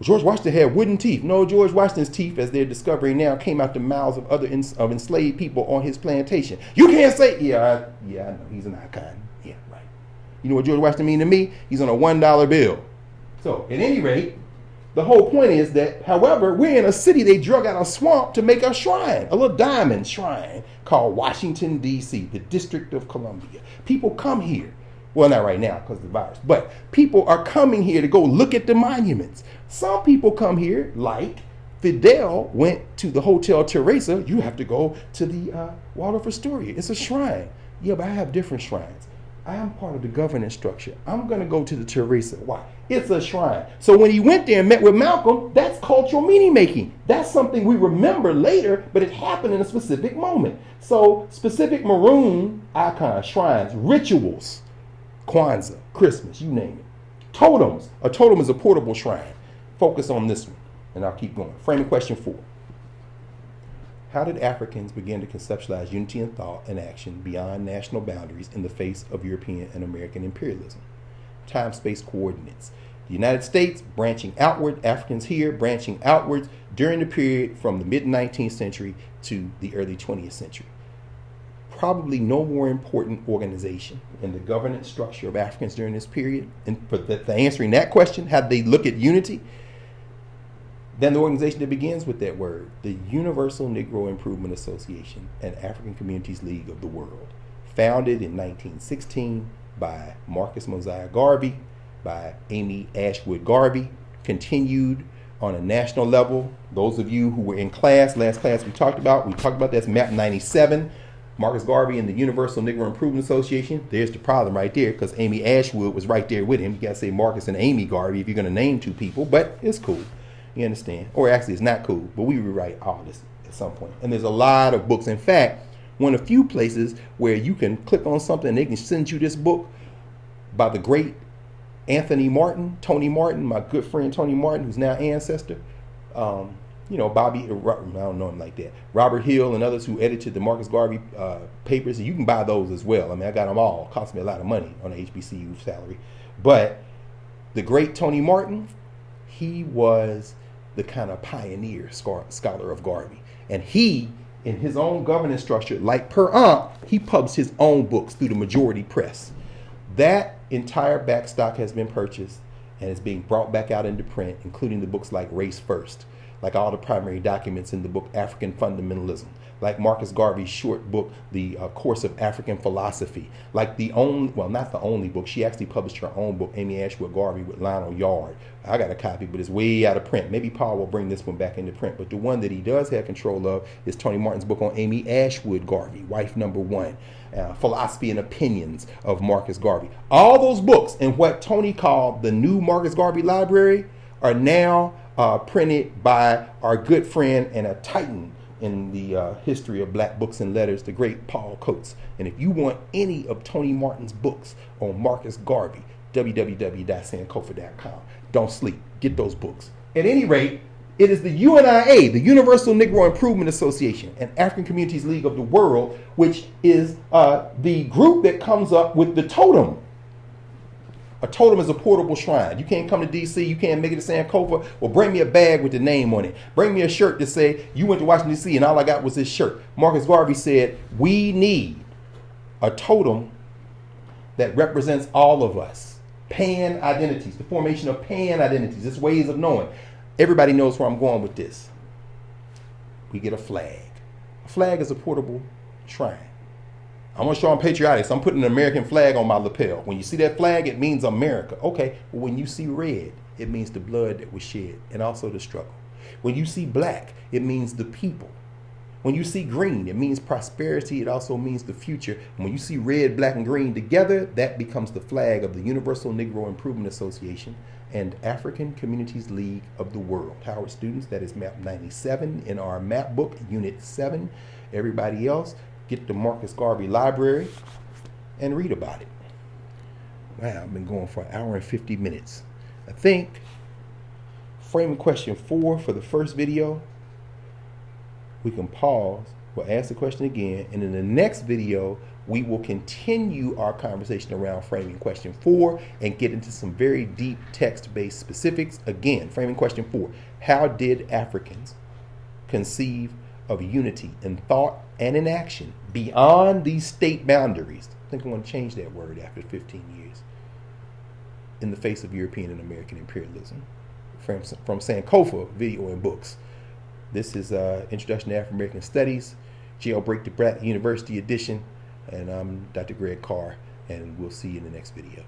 George Washington had wooden teeth. No, George Washington's teeth, as they're discovering now, came out the mouths of other enslaved people on his plantation. You can't say, yeah, I know, he's an icon. Yeah, right. You know what George Washington mean to me? He's on a $1 bill. So, at any rate, the whole point is that, however, we're in a city they drug out a swamp to make a shrine, a little diamond shrine called Washington, D.C., the District of Columbia. People come here. Well, not right now because of the virus, but people are coming here to go look at the monuments. Some people come here, like Fidel went to the Hotel Teresa. You have to go to the Waldorf Astoria. It's a shrine. Yeah, but I have different shrines. I am part of the governance structure. I'm going to go to the Teresa. Why? It's a shrine. So when he went there and met with Malcolm, that's cultural meaning making. That's something we remember later, but it happened in a specific moment. So specific maroon icons, shrines, rituals, Kwanzaa, Christmas, you name it. Totems. A totem is a portable shrine. Focus on this one, and I'll keep going. Framing question 4. How did Africans begin to conceptualize unity in thought and action beyond national boundaries in the face of European and American imperialism? Time-space coordinates. The United States branching outward, Africans here branching outwards during the period from the mid-19th century to the early 20th century. Probably no more important organization in the governance structure of Africans during this period, and for answering that question, how they look at unity, than the organization that begins with that word, the Universal Negro Improvement Association and African Communities League of the World, founded in 1916 by Marcus Mosiah Garvey, by Amy Ashwood Garvey, continued on a national level. Those of you who were in class, last class we talked about that's map 97. Marcus Garvey and the Universal Negro Improvement Association, there's the problem right there, because Amy Ashwood was right there with him. You got to say Marcus and Amy Garvey if you're going to name two people, but it's cool. You understand? Or actually, it's not cool, but we rewrite all this at some point. And there's a lot of books. In fact, one of the few places where you can click on something and they can send you this book by the great Tony Martin, my good friend Tony Martin, who's now ancestor. Bobby, I don't know him like that. Robert Hill and others who edited the Marcus Garvey papers. You can buy those as well. I mean, I got them all. It cost me a lot of money on the HBCU salary. But the great Tony Martin, he was the kind of pioneer scholar of Garvey. And he, in his own governance structure, like per he published his own books through the majority press. That entire backstock has been purchased and is being brought back out into print, including the books like Race First, like all the primary documents in the book African Fundamentalism, like Marcus Garvey's short book, The Course of African Philosophy, like not the only book, she actually published her own book, Amy Ashwood Garvey, with Lionel Yard. I got a copy, but it's way out of print. Maybe Paul will bring this one back into print, but the one that he does have control of is Tony Martin's book on Amy Ashwood Garvey, wife number one, Philosophy and Opinions of Marcus Garvey. All those books in what Tony called the new Marcus Garvey Library are now printed by our good friend and a titan in the history of black books and letters, the great Paul Coates. And if you want any of Tony Martin's books on Marcus Garvey, www.sankofa.com. Don't sleep. Get those books. At any rate, it is the UNIA, the Universal Negro Improvement Association, and African Communities League of the World, which is the group that comes up with the totem. A totem is a portable shrine. You can't come to D.C., you can't make it to Sankofa. Well, bring me a bag with the name on it. Bring me a shirt that say, you went to Washington, D.C., and all I got was this shirt. Marcus Garvey said, we need a totem that represents all of us. Pan identities, the formation of pan identities. It's ways of knowing. Everybody knows where I'm going with this. We get a flag. A flag is a portable shrine. I want to show I'm patriotic, so I'm putting an American flag on my lapel. When you see that flag, it means America. Okay, well, when you see red, it means the blood that was shed and also the struggle. When you see black, it means the people. When you see green, it means prosperity. It also means the future. And when you see red, black, and green together, that becomes the flag of the Universal Negro Improvement Association and African Communities League of the World. Howard students, that is map 97 in our map book, unit 7. Everybody else, get the Marcus Garvey Library and read about it. Wow, I've been going for an hour and 50 minutes. I think framing question 4 for the first video, we can pause, we'll ask the question again, and in the next video, we will continue our conversation around framing question 4 and get into some very deep text-based specifics. Again, framing question 4, how did Africans conceive of unity in thought and in action beyond these state boundaries? I think I'm going to change that word after 15 years. In the face of European and American imperialism. From Sankofa, video and books. This is Introduction to African American Studies, Jailbreak the Brat University edition, and I'm Dr. Greg Carr, and we'll see you in the next video.